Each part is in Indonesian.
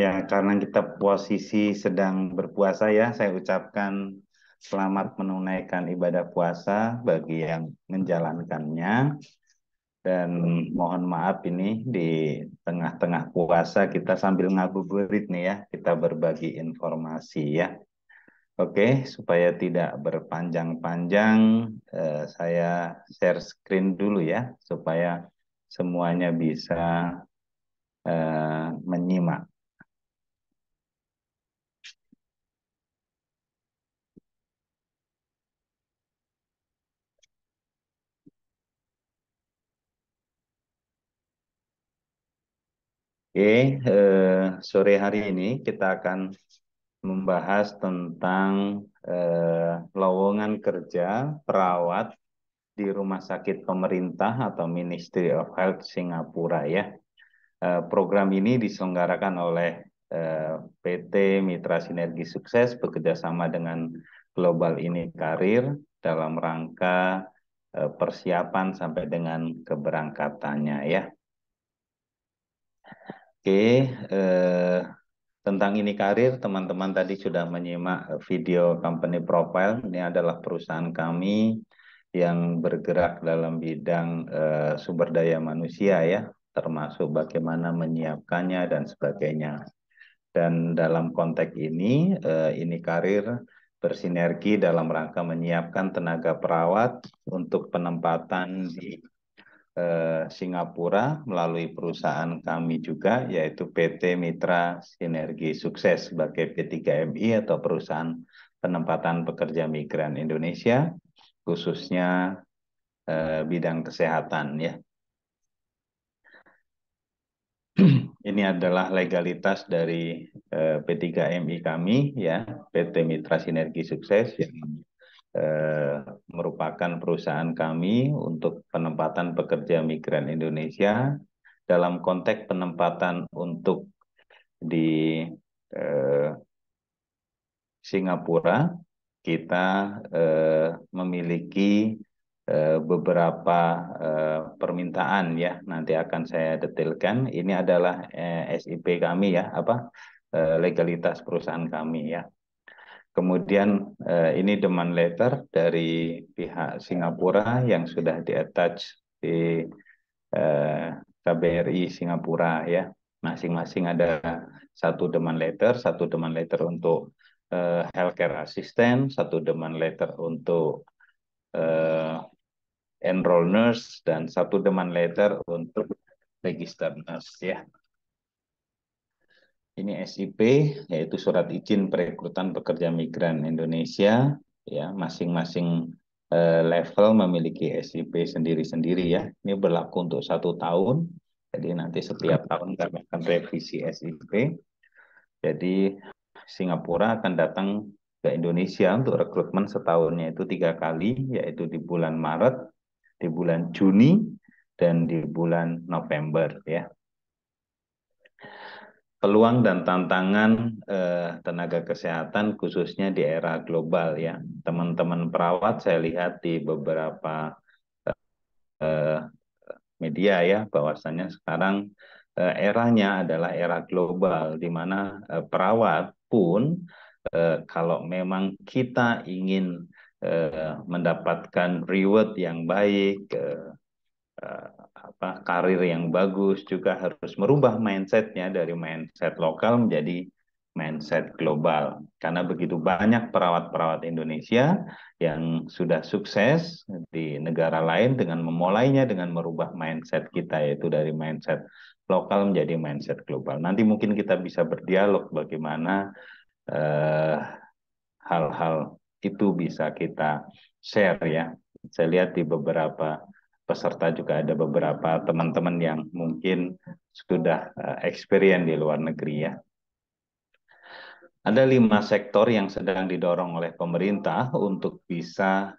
Ya, karena kita posisi sedang berpuasa ya, saya ucapkan selamat menunaikan ibadah puasa bagi yang menjalankannya. Dan mohon maaf ini di tengah-tengah puasa kita sambil ngabuburit nih ya, kita berbagi informasi ya. Oke, supaya tidak berpanjang-panjang, saya share screen dulu ya, supaya semuanya bisa menyimak. Oke, sore hari ini kita akan membahas tentang lowongan kerja perawat di Rumah Sakit Pemerintah atau Ministry of Health Singapura ya. Program ini diselenggarakan oleh PT Mitra Sinergi Sukses bekerjasama dengan Global Ini Karir dalam rangka persiapan sampai dengan keberangkatannya ya. Oke, tentang Ini Karir, teman-teman tadi sudah menyimak video company profile. Ini adalah perusahaan kami yang bergerak dalam bidang sumber daya manusia ya, termasuk bagaimana menyiapkannya dan sebagainya. Dan dalam konteks ini Karir bersinergi dalam rangka menyiapkan tenaga perawat untuk penempatan di Singapura melalui perusahaan kami juga yaitu PT Mitra Sinergi Sukses sebagai P3MI atau perusahaan penempatan pekerja migran Indonesia khususnya bidang kesehatan ya. Ini adalah legalitas dari P3MI kami ya, PT Mitra Sinergi Sukses yang merupakan perusahaan kami untuk penempatan pekerja migran Indonesia dalam konteks penempatan untuk di eh, Singapura. Kita memiliki beberapa permintaan ya, nanti akan saya detailkan. Ini adalah SIP kami ya, legalitas perusahaan kami ya. Kemudian ini demand letter dari pihak Singapura yang sudah di-attach di KBRI Singapura ya. Masing-masing ada satu demand letter untuk healthcare assistant, satu demand letter untuk enroll nurse, dan satu demand letter untuk register nurse ya. Ini SIP, yaitu surat izin perekrutan pekerja migran Indonesia ya, masing-masing level memiliki SIP sendiri-sendiri ya. Ini berlaku untuk 1 tahun, jadi nanti setiap tahun kami akan revisi SIP. Jadi Singapura akan datang ke Indonesia untuk rekrutmen setahunnya itu 3 kali, yaitu di bulan Maret, di bulan Juni, dan di bulan November ya. Peluang dan tantangan tenaga kesehatan khususnya di era global ya. Teman-teman perawat saya lihat di beberapa media ya, bahwasannya sekarang eranya adalah era global di mana perawat pun kalau memang kita ingin mendapatkan reward yang baik, karir yang bagus, juga harus merubah mindsetnya dari mindset lokal menjadi mindset global. Karena begitu banyak perawat-perawat Indonesia yang sudah sukses di negara lain dengan memulainya dengan merubah mindset kita, yaitu dari mindset lokal menjadi mindset global. Nanti mungkin kita bisa berdialog bagaimana hal-hal itu bisa kita share ya. Saya lihat di beberapa peserta juga ada beberapa teman-teman yang mungkin sudah experience di luar negeri ya. Ada 5 sektor yang sedang didorong oleh pemerintah untuk bisa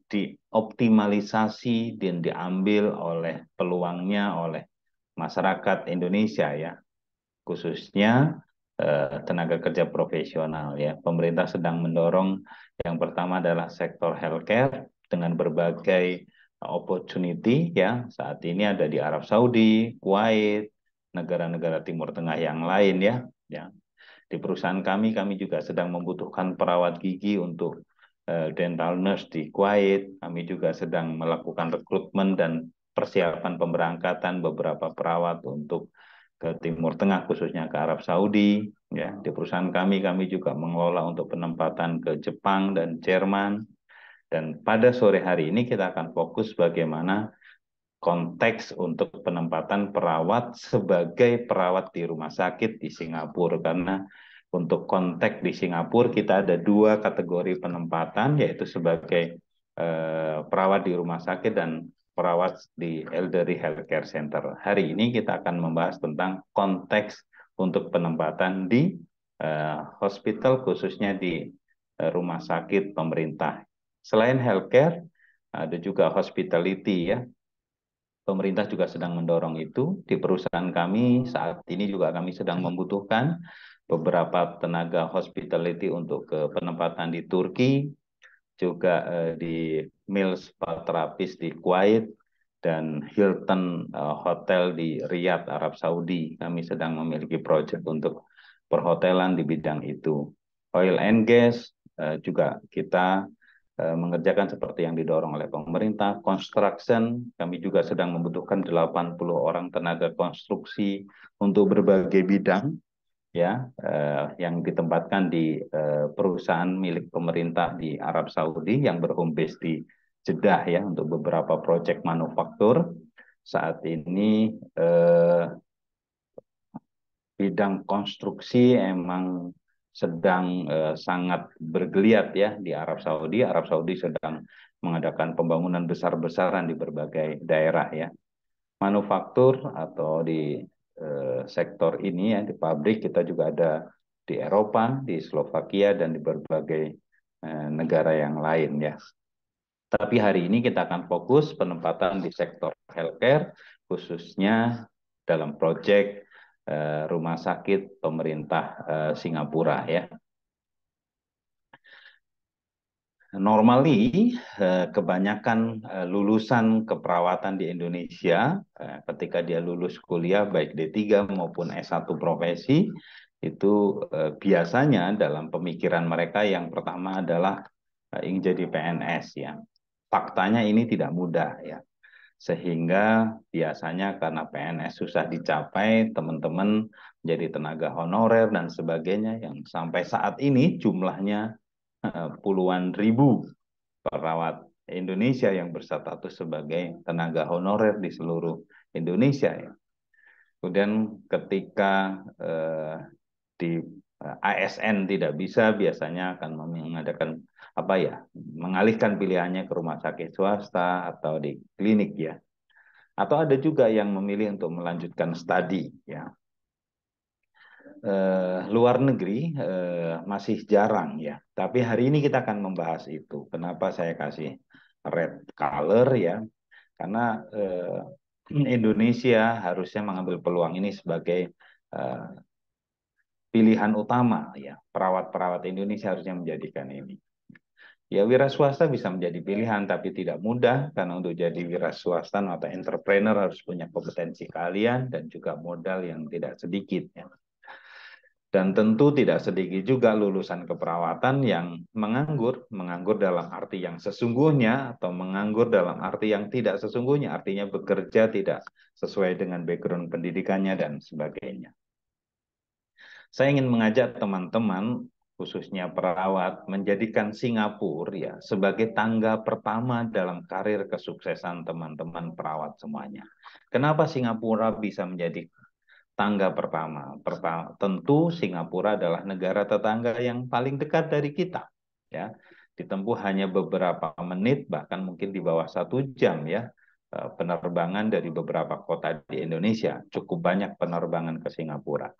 dioptimalisasi dan diambil oleh peluangnya oleh masyarakat Indonesia ya, khususnya tenaga kerja profesional ya. Pemerintah sedang mendorong yang pertama adalah sektor healthcare dengan berbagai opportunity ya. Saat ini ada di Arab Saudi, Kuwait, negara-negara Timur Tengah yang lain ya. ya. Di perusahaan kami juga sedang membutuhkan perawat gigi untuk dental nurse di Kuwait. Kami juga sedang melakukan rekrutmen dan persiapan pemberangkatan beberapa perawat untuk ke Timur Tengah, khususnya ke Arab Saudi. Ya, di perusahaan kami juga mengelola untuk penempatan ke Jepang dan Jerman. Dan pada sore hari ini kita akan fokus bagaimana konteks untuk penempatan perawat sebagai perawat di rumah sakit di Singapura. Karena untuk konteks di Singapura kita ada dua kategori penempatan, yaitu sebagai perawat di rumah sakit dan perawat di Elderly Healthcare Center. Hari ini kita akan membahas tentang konteks untuk penempatan di hospital, khususnya di rumah sakit pemerintah. Selain healthcare, ada juga hospitality ya. Pemerintah juga sedang mendorong itu. Di perusahaan kami saat ini juga kami sedang membutuhkan beberapa tenaga hospitality untuk ke penempatan di Turki, juga di Mills Spa Therapist di Kuwait, dan Hilton Hotel di Riyadh, Arab Saudi. Kami sedang memiliki proyek untuk perhotelan di bidang itu. Oil and gas juga kita mengerjakan seperti yang didorong oleh pemerintah. Construction, kami juga sedang membutuhkan 80 orang tenaga konstruksi untuk berbagai bidang ya yang ditempatkan di perusahaan milik pemerintah di Arab Saudi yang berhome base di Jeddah ya untuk beberapa proyek manufaktur. Saat ini bidang konstruksi emang sedang sangat bergeliat ya di Arab Saudi. Arab Saudi sedang mengadakan pembangunan besar-besaran di berbagai daerah ya. Manufaktur atau di sektor ini ya di pabrik kita juga ada di Eropa, di Slovakia dan di berbagai negara yang lain ya. Tapi hari ini kita akan fokus penempatan di sektor healthcare, khususnya dalam proyek rumah sakit pemerintah Singapura ya. Normally, kebanyakan lulusan keperawatan di Indonesia, ketika dia lulus kuliah baik D3 maupun S1 profesi, itu biasanya dalam pemikiran mereka yang pertama adalah ingin jadi PNS ya. Faktanya ini tidak mudah ya. Sehingga biasanya karena PNS susah dicapai, teman-teman menjadi tenaga honorer dan sebagainya yang sampai saat ini jumlahnya puluhan ribu perawat Indonesia yang berstatus sebagai tenaga honorer di seluruh Indonesia ya. Kemudian ketika di ASN tidak bisa, biasanya akan mengadakan apa ya, mengalihkan pilihannya ke rumah sakit swasta atau di klinik ya. Atau ada juga yang memilih untuk melanjutkan studi ya. Luar negeri masih jarang ya. Tapi hari ini kita akan membahas itu. Kenapa saya kasih red color ya? Karena Indonesia harusnya mengambil peluang ini sebagai pilihan utama ya. Perawat-perawat Indonesia harusnya menjadikan ini. Ya, wira swasta bisa menjadi pilihan, tapi tidak mudah karena untuk jadi wira swasta atau entrepreneur harus punya kompetensi keahlian dan juga modal yang tidak sedikit ya. Dan tentu tidak sedikit juga lulusan keperawatan yang menganggur dalam arti yang sesungguhnya atau menganggur dalam arti yang tidak sesungguhnya, artinya bekerja tidak sesuai dengan background pendidikannya dan sebagainya. Saya ingin mengajak teman-teman, khususnya perawat, menjadikan Singapura ya sebagai tangga pertama dalam karir kesuksesan teman-teman perawat semuanya. Kenapa Singapura bisa menjadi tangga pertama? Tentu Singapura adalah negara tetangga yang paling dekat dari kita, ya. Ditempuh hanya beberapa menit, bahkan mungkin di bawah 1 jam ya penerbangan dari beberapa kota di Indonesia. Cukup banyak penerbangan ke Singapura.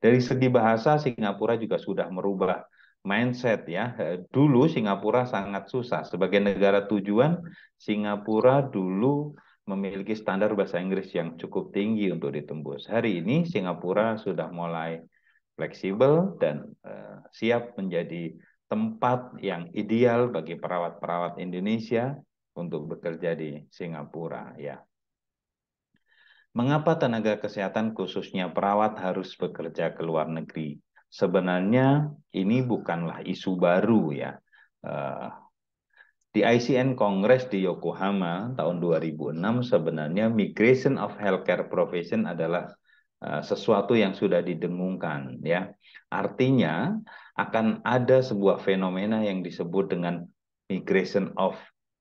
Dari segi bahasa, Singapura juga sudah merubah mindset ya. Dulu Singapura sangat susah. Sebagai negara tujuan, Singapura dulu memiliki standar bahasa Inggris yang cukup tinggi untuk ditembus. Hari ini Singapura sudah mulai fleksibel dan siap menjadi tempat yang ideal bagi perawat-perawat Indonesia untuk bekerja di Singapura ya. Mengapa tenaga kesehatan khususnya perawat harus bekerja ke luar negeri? Sebenarnya ini bukanlah isu baru ya. Eh, Di ICN Congress di Yokohama tahun 2006 sebenarnya migration of healthcare profession adalah sesuatu yang sudah didengungkan ya. Artinya akan ada sebuah fenomena yang disebut dengan migration of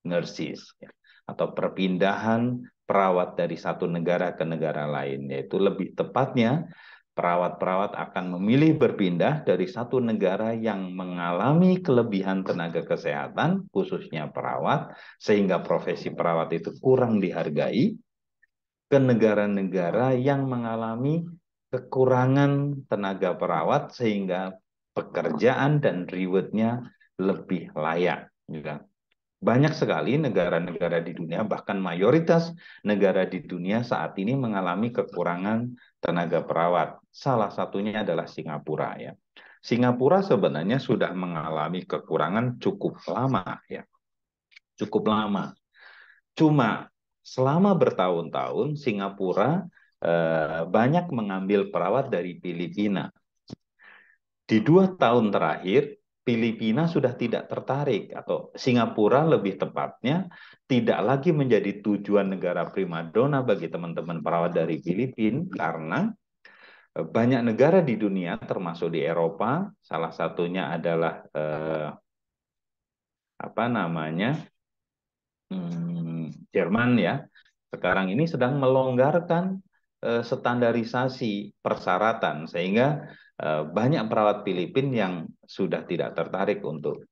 nurses ya, atau perpindahan perawat dari satu negara ke negara lain, yaitu lebih tepatnya perawat-perawat akan memilih berpindah dari satu negara yang mengalami kelebihan tenaga kesehatan, khususnya perawat, sehingga profesi perawat itu kurang dihargai, ke negara-negara yang mengalami kekurangan tenaga perawat, sehingga pekerjaan dan rewardnya lebih layak. Banyak sekali negara-negara di dunia, bahkan mayoritas negara di dunia saat ini mengalami kekurangan tenaga perawat. Salah satunya adalah Singapura ya. Singapura sebenarnya sudah mengalami kekurangan cukup lama ya. Cukup lama. Cuma selama bertahun-tahun Singapura banyak mengambil perawat dari Filipina. Di 2 tahun terakhir, Filipina sudah tidak tertarik, atau Singapura lebih tepatnya, tidak lagi menjadi tujuan negara primadona bagi teman-teman perawat dari Filipina, karena banyak negara di dunia, termasuk di Eropa, salah satunya adalah apa namanya, Jerman ya, sekarang ini sedang melonggarkan standarisasi persyaratan, sehingga banyak perawat Filipina yang sudah tidak tertarik untuk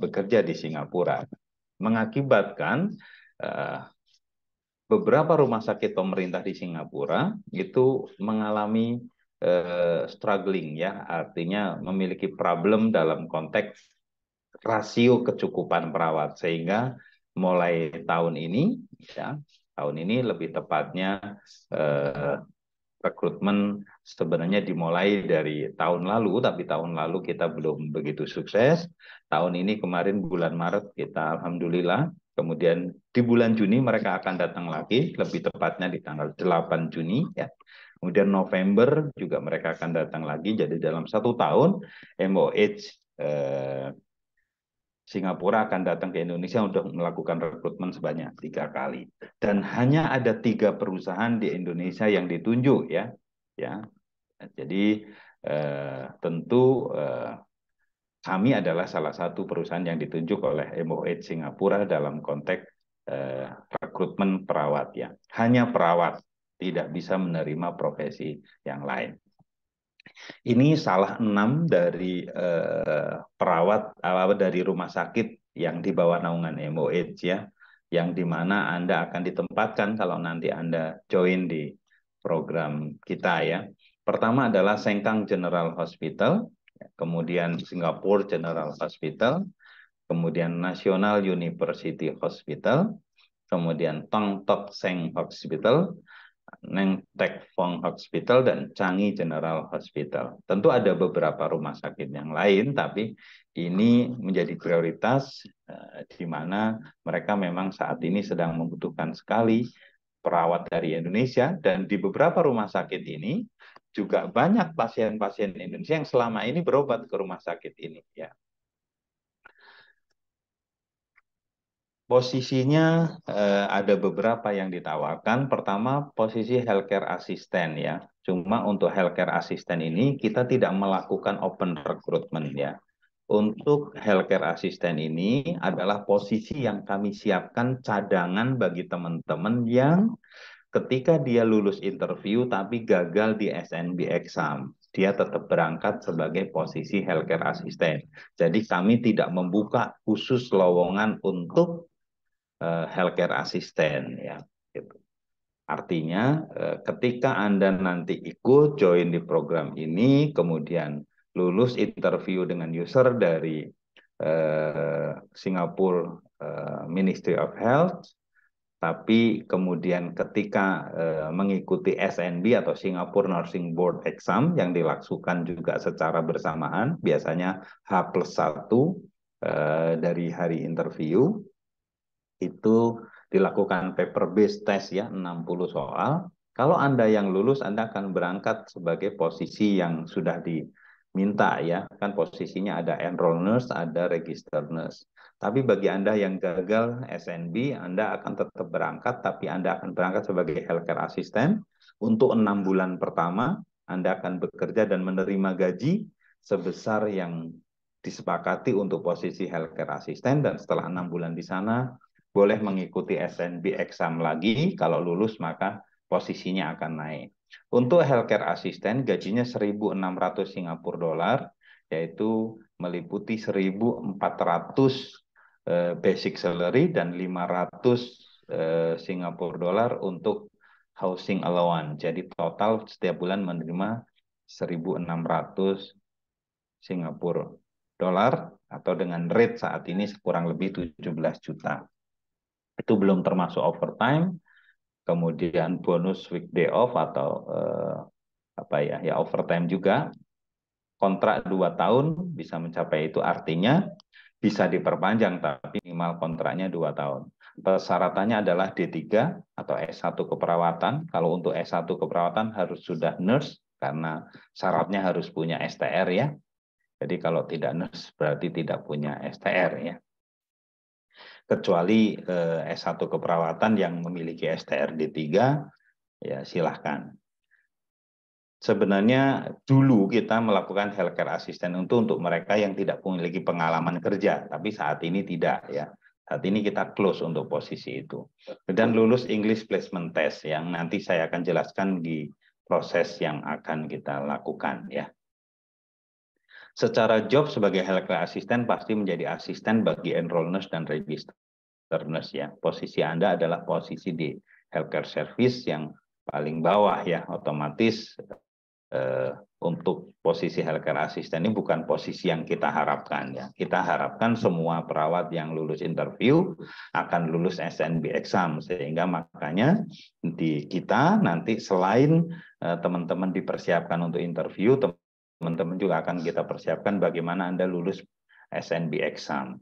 bekerja di Singapura, mengakibatkan eh, beberapa rumah sakit pemerintah di Singapura itu mengalami struggling ya, artinya memiliki problem dalam konteks rasio kecukupan perawat, sehingga mulai tahun ini ya, tahun ini lebih tepatnya eh, rekrutmen sebenarnya dimulai dari tahun lalu, tapi tahun lalu kita belum begitu sukses. Tahun ini kemarin bulan Maret kita alhamdulillah, kemudian di bulan Juni mereka akan datang lagi, lebih tepatnya di tanggal 8 Juni ya. Kemudian November juga mereka akan datang lagi. Jadi dalam 1 tahun MOH Singapura akan datang ke Indonesia untuk melakukan rekrutmen sebanyak 3 kali, dan hanya ada 3 perusahaan di Indonesia yang ditunjuk ya, ya. Jadi tentu kami adalah salah satu perusahaan yang ditunjuk oleh MOH Singapura dalam konteks rekrutmen perawat ya. Hanya perawat, tidak bisa menerima profesi yang lain. Ini salah 6 dari perawat dari rumah sakit yang di bawah naungan MOH ya, yang dimana Anda akan ditempatkan kalau nanti Anda join di program kita ya. Pertama adalah Sengkang General Hospital, kemudian Singapore General Hospital, kemudian National University Hospital, kemudian Tong Tok Seng Hospital, Neng Tek Phong Hospital, dan Changi General Hospital. Tentu ada beberapa rumah sakit yang lain, tapi ini menjadi prioritas di mana mereka memang saat ini sedang membutuhkan sekali perawat dari Indonesia, dan di beberapa rumah sakit ini juga banyak pasien-pasien Indonesia yang selama ini berobat ke rumah sakit ini ya. Posisinya ada beberapa yang ditawarkan. Pertama, posisi healthcare assistant ya. Cuma untuk healthcare assistant ini kita tidak melakukan open recruitment ya. Untuk healthcare assistant ini adalah posisi yang kami siapkan cadangan bagi teman-teman yang ketika dia lulus interview tapi gagal di SNB exam, dia tetap berangkat sebagai posisi healthcare assistant. Jadi kami tidak membuka khusus lowongan untuk healthcare assistant ya. Gitu. Artinya ketika Anda nanti ikut join di program ini, kemudian lulus interview dengan user dari Singapore Ministry of Health, tapi kemudian ketika mengikuti SNB atau Singapore Nursing Board Exam yang dilakukan juga secara bersamaan, biasanya H+1 dari hari interview, itu dilakukan paper based test ya, 60 soal. Kalau Anda yang lulus, Anda akan berangkat sebagai posisi yang sudah diminta ya. Kan posisinya ada enroll nurse, ada register nurse. Tapi bagi Anda yang gagal SNB, Anda akan tetap berangkat, tapi Anda akan berangkat sebagai healthcare assistant. Untuk 6 bulan pertama, Anda akan bekerja dan menerima gaji sebesar yang disepakati untuk posisi healthcare assistant, dan setelah 6 bulan di sana, boleh mengikuti SNB exam lagi. Kalau lulus, maka posisinya akan naik. Untuk healthcare assistant, gajinya 1.600 Singapura dolar, yaitu meliputi 1.400 basic salary dan 500 Singapura dolar untuk housing allowance. Jadi total setiap bulan menerima 1.600 Singapura dolar, atau dengan rate saat ini kurang lebih 17 juta. Itu belum termasuk overtime, kemudian bonus weekday off atau overtime juga. Kontrak 2 tahun bisa mencapai itu, artinya bisa diperpanjang, tapi minimal kontraknya 2 tahun. Persyaratannya adalah D3 atau S1 keperawatan. Kalau untuk S1 keperawatan harus sudah nurse, karena syaratnya harus punya STR ya. Jadi kalau tidak nurse berarti tidak punya STR ya. Kecuali S1 keperawatan yang memiliki STR D3, ya silahkan. Sebenarnya dulu kita melakukan healthcare assistant untuk mereka yang tidak memiliki pengalaman kerja, tapi saat ini tidak ya. Saat ini kita close untuk posisi itu. Dan lulus English Placement Test yang nanti saya akan jelaskan di proses yang akan kita lakukan ya. Secara job sebagai healthcare assistant pasti menjadi asisten bagi enroll nurse dan register nurse ya. Posisi Anda adalah posisi di healthcare service yang paling bawah ya, otomatis untuk posisi healthcare assistant ini bukan posisi yang kita harapkan ya. Kita harapkan semua perawat yang lulus interview akan lulus SNB exam, sehingga makanya di kita nanti selain teman-teman dipersiapkan untuk interview, teman-teman juga akan kita persiapkan bagaimana Anda lulus SNB exam.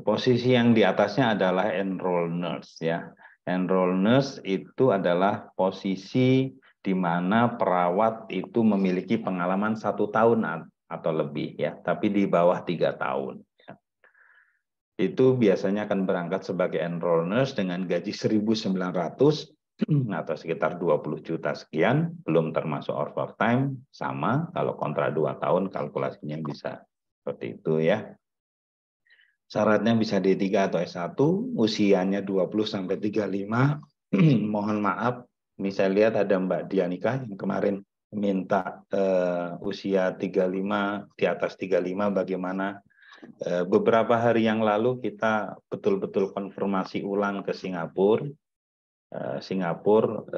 Posisi yang di atasnya adalah enroll nurse ya. Enroll nurse itu adalah posisi di mana perawat itu memiliki pengalaman 1 tahun atau lebih ya, tapi di bawah 3 tahun. Ya. Itu biasanya akan berangkat sebagai enroll nurse dengan gaji 1.900 atau sekitar 20 juta sekian, belum termasuk overtime, sama kalau kontrak 2 tahun kalkulasinya bisa seperti itu ya. Syaratnya bisa D3 atau S1, usianya 20-35. Mohon maaf, ini saya lihat ada Mbak Dianika yang kemarin minta usia 35, di atas 35 bagaimana. Beberapa hari yang lalu kita betul-betul konfirmasi ulang ke Singapura. Singapura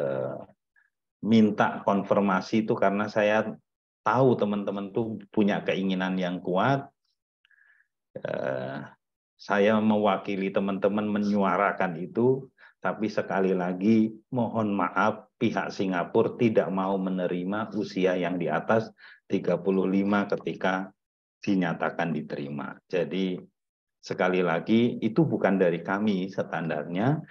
minta konfirmasi itu karena saya tahu teman-teman tuh punya keinginan yang kuat. Saya mewakili teman-teman menyuarakan itu, tapi sekali lagi mohon maaf pihak Singapura tidak mau menerima usia yang di atas 35 ketika dinyatakan diterima. Jadi sekali lagi itu bukan dari kami standarnya,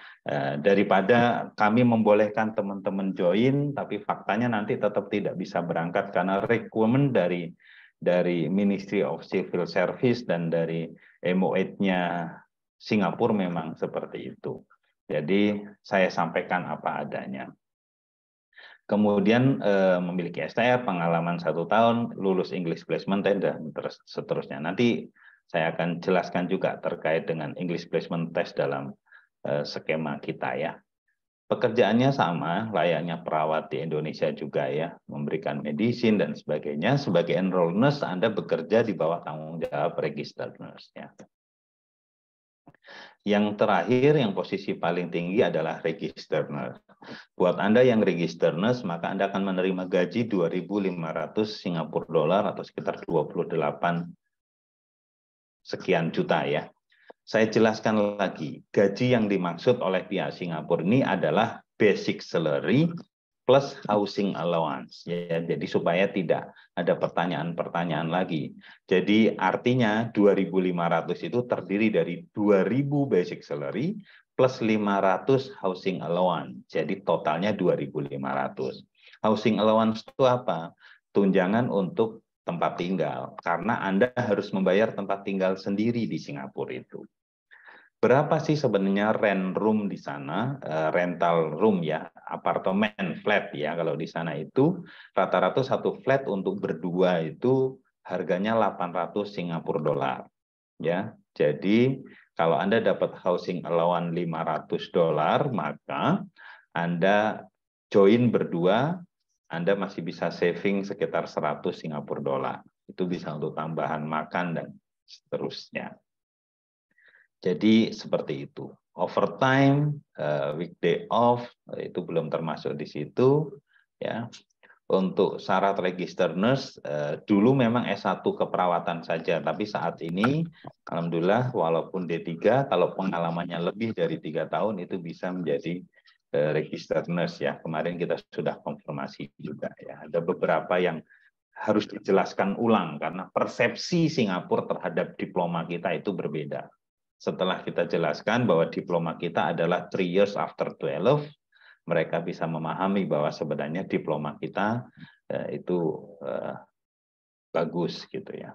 daripada kami membolehkan teman-teman join, tapi faktanya nanti tetap tidak bisa berangkat karena requirement dari Ministry of Civil Service dan dari MOE-nya Singapura memang seperti itu. Jadi saya sampaikan apa adanya. Kemudian memiliki STR, pengalaman 1 tahun, lulus English Placement Test, dan seterusnya. Nanti saya akan jelaskan juga terkait dengan English Placement Test dalam skema kita ya. Pekerjaannya sama, layaknya perawat di Indonesia juga ya, memberikan medicine dan sebagainya. Sebagai enroll nurse, Anda bekerja di bawah tanggung jawab registered nurse ya. Yang terakhir, yang posisi paling tinggi adalah registered nurse. Buat Anda yang registered nurse, maka Anda akan menerima gaji 2.500 Singapura dolar atau sekitar 28 sekian juta ya. Saya jelaskan lagi, gaji yang dimaksud oleh pihak Singapura ini adalah basic salary plus housing allowance. Ya, jadi supaya tidak ada pertanyaan-pertanyaan lagi. Jadi artinya 2.500 itu terdiri dari 2.000 basic salary plus 500 housing allowance. Jadi totalnya 2.500. Housing allowance itu apa? Tunjangan untuk tempat tinggal. Karena Anda harus membayar tempat tinggal sendiri di Singapura itu. Berapa sih sebenarnya rent room di sana, rental room ya, apartemen flat ya, kalau di sana itu rata-rata satu flat untuk berdua itu harganya 800 Singapura dolar ya. Jadi kalau Anda dapat housing allowance 500 dolar, maka Anda join berdua, Anda masih bisa saving sekitar 100 Singapura dolar. Itu bisa untuk tambahan makan dan seterusnya. Jadi seperti itu. Overtime, weekday off itu belum termasuk di situ. Ya. Untuk syarat register nurse, dulu memang S1 keperawatan saja, tapi saat ini, alhamdulillah, walaupun D3, kalau pengalamannya lebih dari 3 tahun itu bisa menjadi register nurse ya. Kemarin kita sudah konfirmasi juga ya. Ada beberapa yang harus dijelaskan ulang karena persepsi Singapura terhadap diploma kita itu berbeda. Setelah kita jelaskan bahwa diploma kita adalah 3 years after 12, mereka bisa memahami bahwa sebenarnya diploma kita itu bagus gitu ya.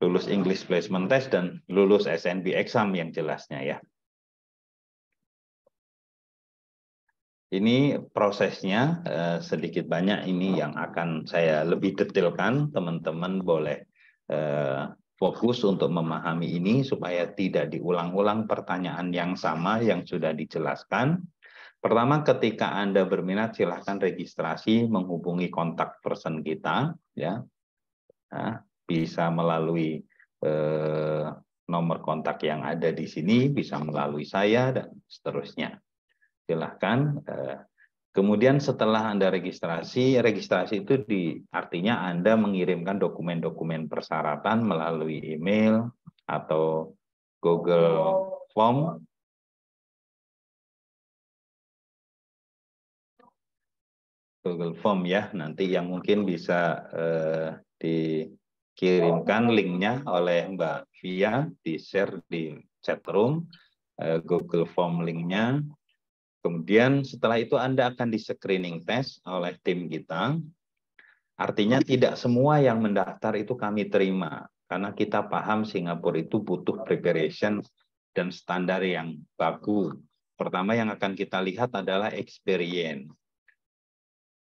Lulus English Placement Test dan lulus SNB exam yang jelasnya ya. Ini prosesnya sedikit banyak ini yang akan saya lebih detailkan, teman-teman boleh fokus untuk memahami ini supaya tidak diulang-ulang pertanyaan yang sama yang sudah dijelaskan. Pertama, ketika Anda berminat silahkan registrasi menghubungi kontak person kita ya. Nah, bisa melalui nomor kontak yang ada di sini, bisa melalui saya dan seterusnya. Silahkan. Kemudian setelah Anda registrasi itu artinya Anda mengirimkan dokumen-dokumen persyaratan melalui email atau Google Form. Google Form ya, nanti yang mungkin bisa dikirimkan linknya oleh Mbak Via, di-share di chat room, Google Form linknya. Kemudian setelah itu Anda akan di-screening test oleh tim kita. Artinya tidak semua yang mendaftar itu kami terima. Karena kita paham Singapura itu butuh preparation dan standar yang bagus. Pertama yang akan kita lihat adalah experience.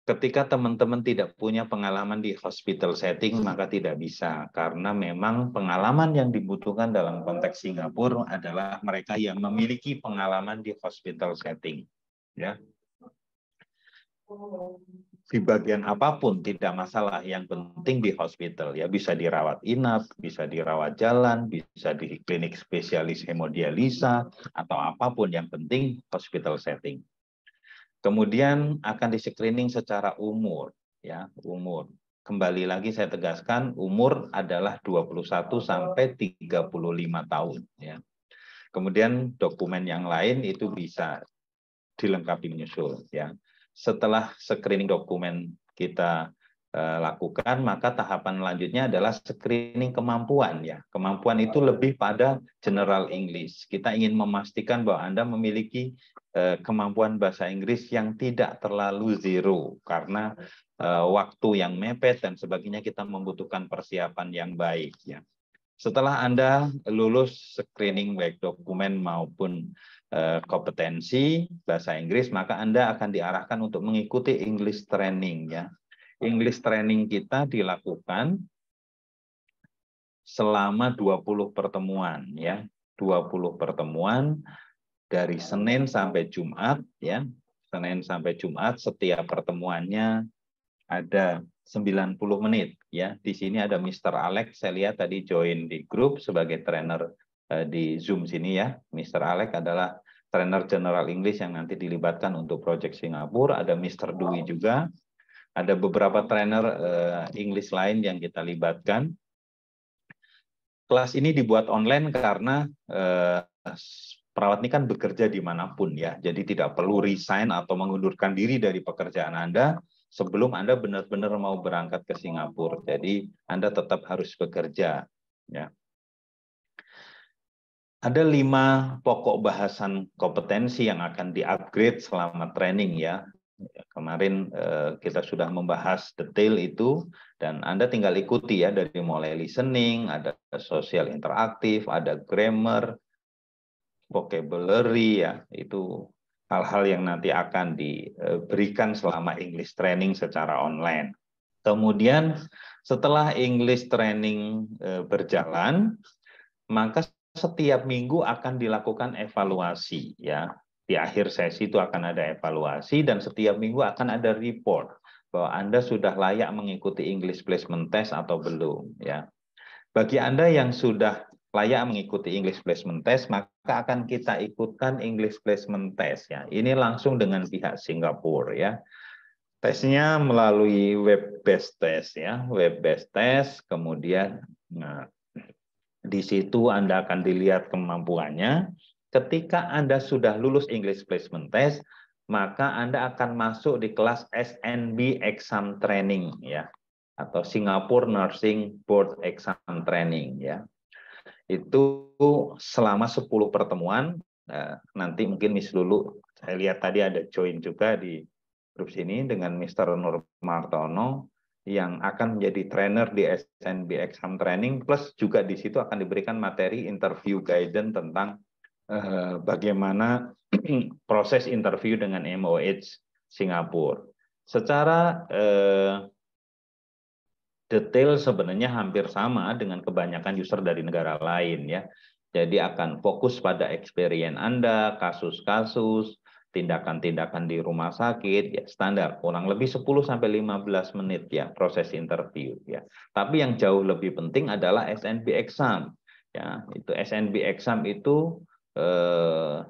Ketika teman-teman tidak punya pengalaman di hospital setting, maka tidak bisa. Karena memang pengalaman yang dibutuhkan dalam konteks Singapura adalah mereka yang memiliki pengalaman di hospital setting. Ya. Di bagian apapun tidak masalah, yang penting di hospital. Ya, bisa dirawat inap, bisa dirawat jalan, bisa di klinik spesialis hemodialisa, atau apapun, yang penting hospital setting. Kemudian akan di-screening secara umur, ya, umur. Kembali lagi saya tegaskan, umur adalah 21 sampai 35 tahun, ya. Kemudian dokumen yang lain itu bisa dilengkapi menyusul, ya. Setelah screening dokumen kita lakukan, maka tahapan lanjutnya adalah screening kemampuan, ya. Kemampuan itu lebih pada general English. Kita ingin memastikan bahwa Anda memiliki kemampuan bahasa Inggris yang tidak terlalu zero, karena waktu yang mepet dan sebagainya, kita membutuhkan persiapan yang baik, ya. Setelah Anda lulus screening baik dokumen maupun kompetensi bahasa Inggris, maka Anda akan diarahkan untuk mengikuti English training, ya. English training kita dilakukan selama 20 pertemuan, ya. 20 pertemuan dari Senin sampai Jumat, ya. Senin sampai Jumat, setiap pertemuannya ada 90 menit, ya. Di sini ada Mr. Alex, saya lihat tadi join di grup sebagai trainer di Zoom sini, ya. Mr. Alex adalah trainer General English yang nanti dilibatkan untuk Project Singapura. Ada Mr. Dwi juga. Ada beberapa trainer English lain yang kita libatkan. Kelas ini dibuat online karena perawat ini kan bekerja dimanapun, ya. Jadi tidak perlu resign atau mengundurkan diri dari pekerjaan Anda sebelum Anda benar-benar mau berangkat ke Singapura. Jadi Anda tetap harus bekerja, ya. Ada 5 pokok bahasan kompetensi yang akan di-upgrade selama training ya. Kemarin kita sudah membahas detail itu, dan Anda tinggal ikuti ya, dari mulai listening, ada sosial interaktif, ada grammar, vocabulary ya, itu hal-hal yang nanti akan diberikan selama English training secara online. Kemudian setelah English training berjalan, maka setiap minggu akan dilakukan evaluasi ya. Di akhir sesi itu akan ada evaluasi, dan setiap minggu akan ada report bahwa Anda sudah layak mengikuti English Placement Test atau belum ya. Bagi Anda yang sudah layak mengikuti English Placement Test, maka akan kita ikutkan English Placement Test ya. Ini langsung dengan pihak Singapura ya. Tesnya melalui web-based test ya, web-based test, kemudian di situ Anda akan dilihat kemampuannya. Ketika Anda sudah lulus English Placement Test, maka Anda akan masuk di kelas SNB Exam Training ya, atau Singapore Nursing Board Exam Training ya. Itu selama 10 pertemuan. Nanti mungkin Miss Lulu, saya lihat tadi ada join juga di grup sini dengan Mr. Nur Martono, yang akan menjadi trainer di SNB Exam Training, plus juga di situ akan diberikan materi interview guidance tentang bagaimana proses interview dengan MOH Singapura. Secara detail sebenarnya hampir sama dengan kebanyakan user dari negara lain ya. Jadi akan fokus pada experience Anda, kasus-kasus, tindakan-tindakan di rumah sakit ya, standar kurang lebih 10-15 menit ya proses interview ya. Tapi yang jauh lebih penting adalah SNB exam ya. Itu SNB exam itu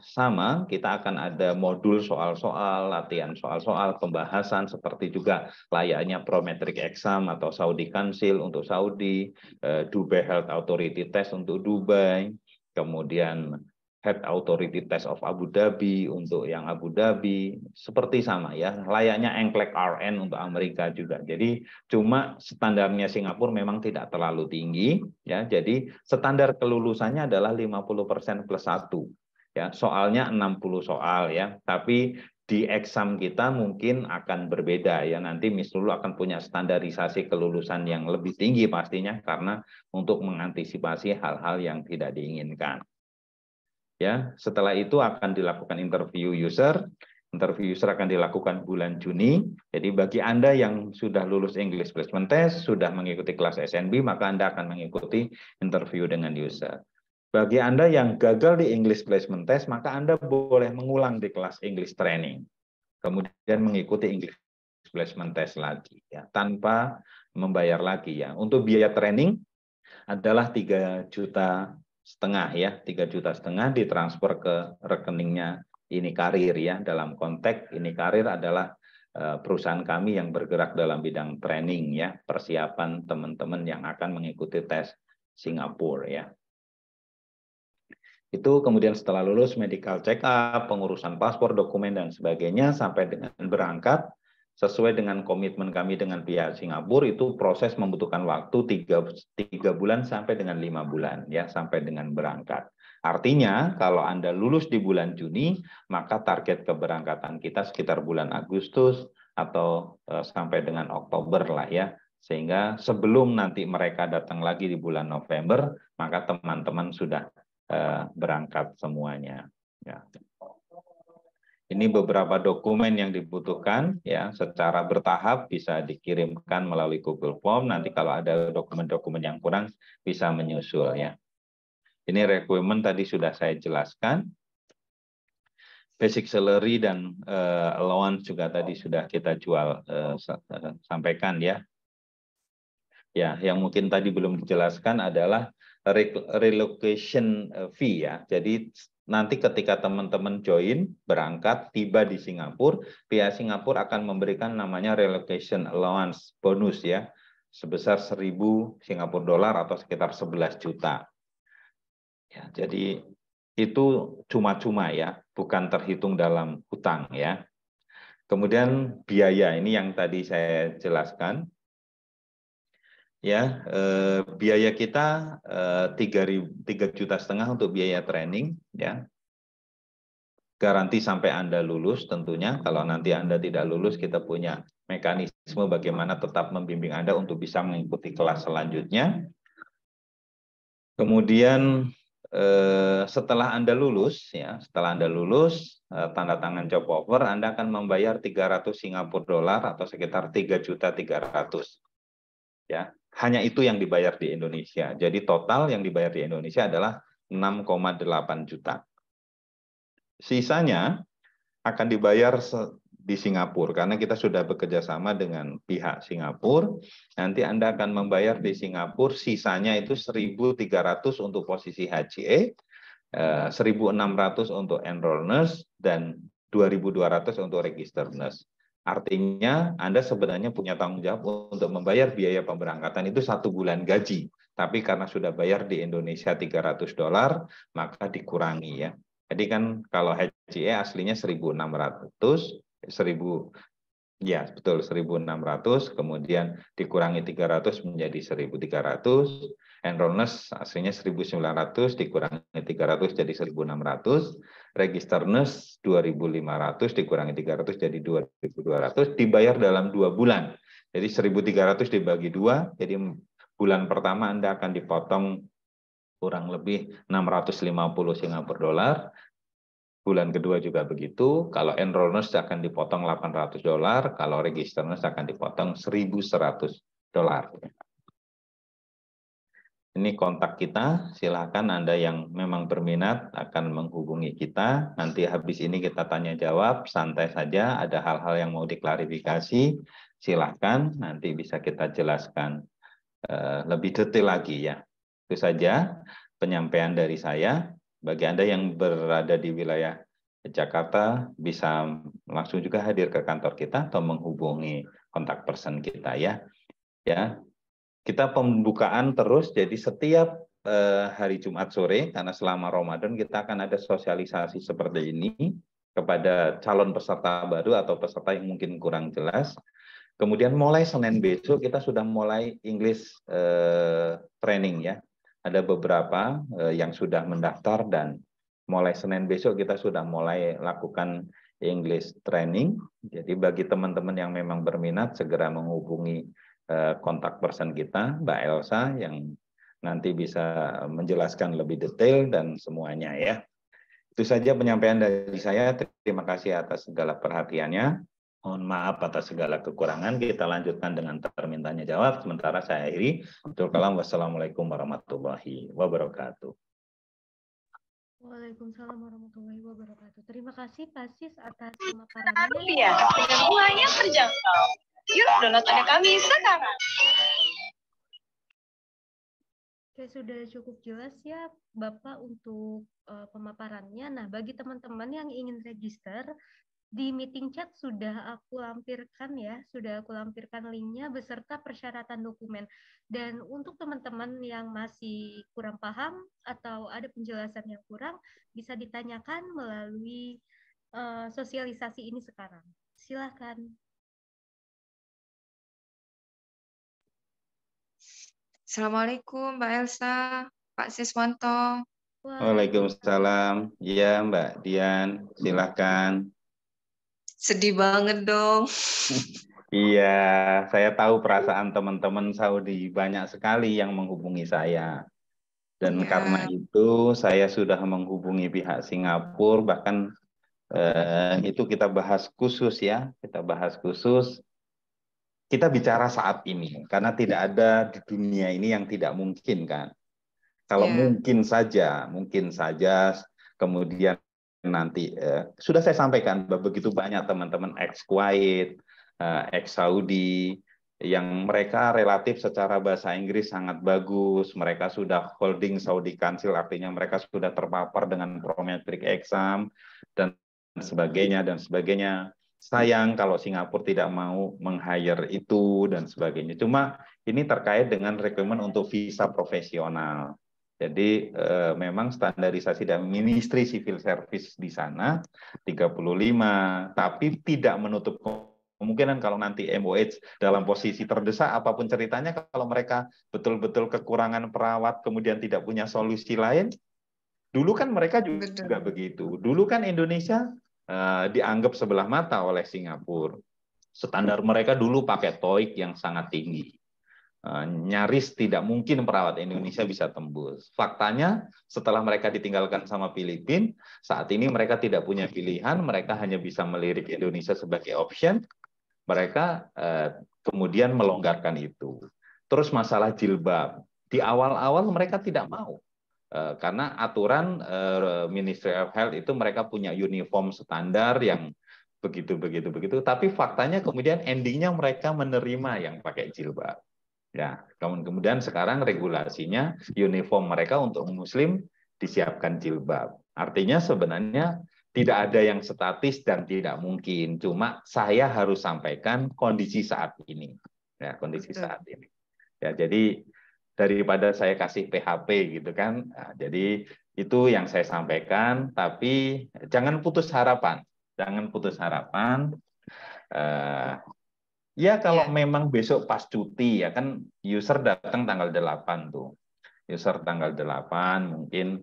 sama, kita akan ada modul soal-soal, latihan soal-soal, pembahasan seperti juga layaknya Prometric Exam atau Saudi Council untuk Saudi, Dubai Health Authority Test untuk Dubai, kemudian Health Authority Test of Abu Dhabi untuk yang Abu Dhabi, seperti sama ya, layaknya NCLEX RN untuk Amerika juga. Jadi cuma standarnya Singapura memang tidak terlalu tinggi ya, jadi standar kelulusannya adalah 50% plus 1 ya, soalnya 60 soal ya, tapi di exam kita mungkin akan berbeda ya, nanti Miss Lulu akan punya standarisasi kelulusan yang lebih tinggi pastinya, karena untuk mengantisipasi hal-hal yang tidak diinginkan. Ya, setelah itu akan dilakukan interview user. Interview user akan dilakukan bulan Juni. Jadi bagi Anda yang sudah lulus English Placement Test, sudah mengikuti kelas SNB, maka Anda akan mengikuti interview dengan user. Bagi Anda yang gagal di English Placement Test, maka Anda boleh mengulang di kelas English Training. Kemudian mengikuti English Placement Test lagi ya, tanpa membayar lagi ya. Untuk biaya training adalah 3,5 juta ya, 3,5 juta ditransfer ke rekeningnya Ini Karir ya. Dalam konteks Ini Karir adalah perusahaan kami yang bergerak dalam bidang training ya, persiapan teman-teman yang akan mengikuti tes Singapura ya. Itu kemudian setelah lulus medical check up, pengurusan paspor, dokumen dan sebagainya sampai dengan berangkat. Sesuai dengan komitmen kami dengan pihak Singapura, itu proses membutuhkan waktu 3 bulan sampai dengan 5 bulan ya, sampai dengan berangkat. Artinya kalau Anda lulus di bulan Juni, maka target keberangkatan kita sekitar bulan Agustus atau sampai dengan Oktober lah ya. Sehingga sebelum nanti mereka datang lagi di bulan November, maka teman-teman sudah berangkat semuanya ya. Ini beberapa dokumen yang dibutuhkan ya, secara bertahap bisa dikirimkan melalui Google Form. Nanti kalau ada dokumen-dokumen yang kurang bisa menyusul ya. Ini requirement tadi sudah saya jelaskan. Basic salary dan allowance juga tadi sudah kita sampaikan ya. Ya, yang mungkin tadi belum dijelaskan adalah relocation fee ya. Jadi nanti ketika teman-teman join, berangkat, tiba di Singapura, pihak Singapura akan memberikan namanya relocation allowance bonus ya, sebesar 1.000 Singapura dolar atau sekitar 11 juta. Ya, jadi itu cuma-cuma ya, bukan terhitung dalam hutang ya. Kemudian biaya ini yang tadi saya jelaskan. ya biaya kita 3,5 juta untuk biaya training, ya. Garansi sampai Anda lulus tentunya. Kalau nanti Anda tidak lulus, kita punya mekanisme bagaimana tetap membimbing Anda untuk bisa mengikuti kelas selanjutnya. Kemudian setelah Anda lulus, ya, setelah Anda lulus, tanda tangan job offer, Anda akan membayar 300 Singapura dolar atau sekitar 3.300.000. Ya, hanya itu yang dibayar di Indonesia. Jadi total yang dibayar di Indonesia adalah 6,8 juta. Sisanya akan dibayar di Singapura karena kita sudah bekerja sama dengan pihak Singapura. Nanti Anda akan membayar di Singapura, sisanya itu 1.300 untuk posisi HCA, 1.600 untuk enroll nurse, dan 2.200 untuk register nurse. Artinya Anda sebenarnya punya tanggung jawab untuk membayar biaya pemberangkatan itu 1 bulan gaji. Tapi karena sudah bayar di Indonesia 300 dolar, maka dikurangi, ya. Jadi kan kalau HCE aslinya 1.600, 1.000, ya betul 1.600, kemudian dikurangi 300 menjadi 1.300, enrollness aslinya 1.900 dikurangi 300 jadi 1.600, registerness 2.500 dikurangi 300 jadi 2.200, dibayar dalam 2 bulan. Jadi 1.300 dibagi 2, jadi bulan pertama Anda akan dipotong kurang lebih 650 Singapura dolar. Bulan kedua juga begitu. Kalau enrollers akan dipotong 800 dolar, kalau registerers akan dipotong 1.100 dolar. Ini kontak kita, silakan Anda yang memang berminat akan menghubungi kita. Nanti habis ini kita tanya jawab, santai saja, ada hal-hal yang mau diklarifikasi, silakan nanti bisa kita jelaskan lebih detail lagi, ya. Itu saja penyampaian dari saya. Bagi Anda yang berada di wilayah Jakarta, bisa langsung juga hadir ke kantor kita atau menghubungi kontak person kita, ya. Ya, kita pembukaan terus, jadi setiap hari Jumat sore, karena selama Ramadan kita akan ada sosialisasi seperti ini kepada calon peserta baru atau peserta yang mungkin kurang jelas. Kemudian mulai Senin besok kita sudah mulai English training, ya. Ada beberapa yang sudah mendaftar dan mulai Senin besok kita sudah mulai lakukan English training. Jadi bagi teman-teman yang memang berminat segera menghubungi kontak person kita, Mbak Elsa, yang nanti bisa menjelaskan lebih detail dan semuanya, ya. Itu saja penyampaian dari saya. Terima kasih atas segala perhatiannya. Mohon maaf atas segala kekurangan. Kita lanjutkan dengan permintaannya jawab. Sementara saya akhiri. Wassalamualaikum warahmatullahi wabarakatuh. Waalaikumsalam warahmatullahi wabarakatuh. Terima kasih Pak Sis atas pemaparannya. Iya, dengan bunganya terjangkau. Yuk, download ada kami sekarang. Oke, sudah cukup jelas ya Bapak untuk pemaparannya. Nah, bagi teman-teman yang ingin register, di meeting chat sudah aku lampirkan ya, sudah aku lampirkan linknya beserta persyaratan dokumen. Dan untuk teman-teman yang masih kurang paham atau ada penjelasan yang kurang, bisa ditanyakan melalui sosialisasi ini sekarang. Silakan. Assalamualaikum Mbak Elsa, Pak Siswanto. Waalaikumsalam. Ya Mbak Dian, silakan. Sedih banget dong. Iya, saya tahu perasaan teman-teman Saudi, banyak sekali yang menghubungi saya. Dan Ya. karena itu saya sudah menghubungi pihak Singapura, bahkan itu kita bahas khusus, ya. Kita bahas khusus. Kita bicara saat ini, karena tidak ada di dunia ini yang tidak mungkin, kan. Kalau mungkin saja, kemudian nanti sudah saya sampaikan begitu banyak teman-teman ex-Kuwait, ex-Saudi, yang mereka relatif secara bahasa Inggris sangat bagus, mereka sudah holding Saudi Council, artinya mereka sudah terpapar dengan prometric exam, dan sebagainya, dan sebagainya. Sayang kalau Singapura tidak mau meng-hire itu, dan sebagainya. Cuma ini terkait dengan requirement untuk visa profesional. Jadi memang standarisasi dan Ministry Civil Service di sana 35, tapi tidak menutup kemungkinan kalau nanti MOH dalam posisi terdesak, apapun ceritanya, kalau mereka betul-betul kekurangan perawat, kemudian tidak punya solusi lain, dulu kan mereka juga Betul. begitu. Dulu kan Indonesia dianggap sebelah mata oleh Singapura. Standar mereka dulu pakai TOEIC yang sangat tinggi. Nyaris tidak mungkin perawat Indonesia bisa tembus. Faktanya setelah mereka ditinggalkan sama Filipina, saat ini mereka tidak punya pilihan, mereka hanya bisa melirik Indonesia sebagai option. Mereka kemudian melonggarkan itu. Terus masalah jilbab, di awal-awal mereka tidak mau. Karena aturan Ministry of Health itu mereka punya uniform standar yang begitu. Tapi faktanya kemudian endingnya mereka menerima yang pakai jilbab. Ya, kemudian sekarang regulasinya uniform mereka untuk Muslim disiapkan jilbab. Artinya sebenarnya tidak ada yang statis dan tidak mungkin. Cuma saya harus sampaikan kondisi saat ini. Ya, kondisi saat ini. Ya, jadi daripada saya kasih PHP gitu kan. Nah, jadi itu yang saya sampaikan. Tapi jangan putus harapan. Jangan putus harapan. Ya kalau memang besok pas cuti ya kan user datang tanggal 8 tuh. User tanggal 8 mungkin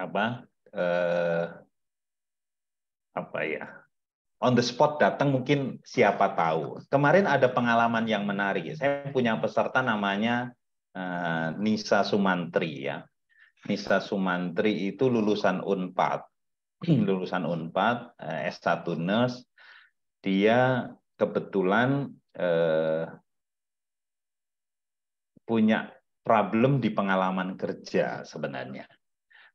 apa ya? On the spot datang mungkin siapa tahu. Kemarin ada pengalaman yang menarik. Saya punya peserta namanya Nisa Sumantri ya. Nisa Sumantri itu lulusan Unpad. Lulusan Unpad, S1 nurse. Dia kebetulan punya problem di pengalaman kerja sebenarnya.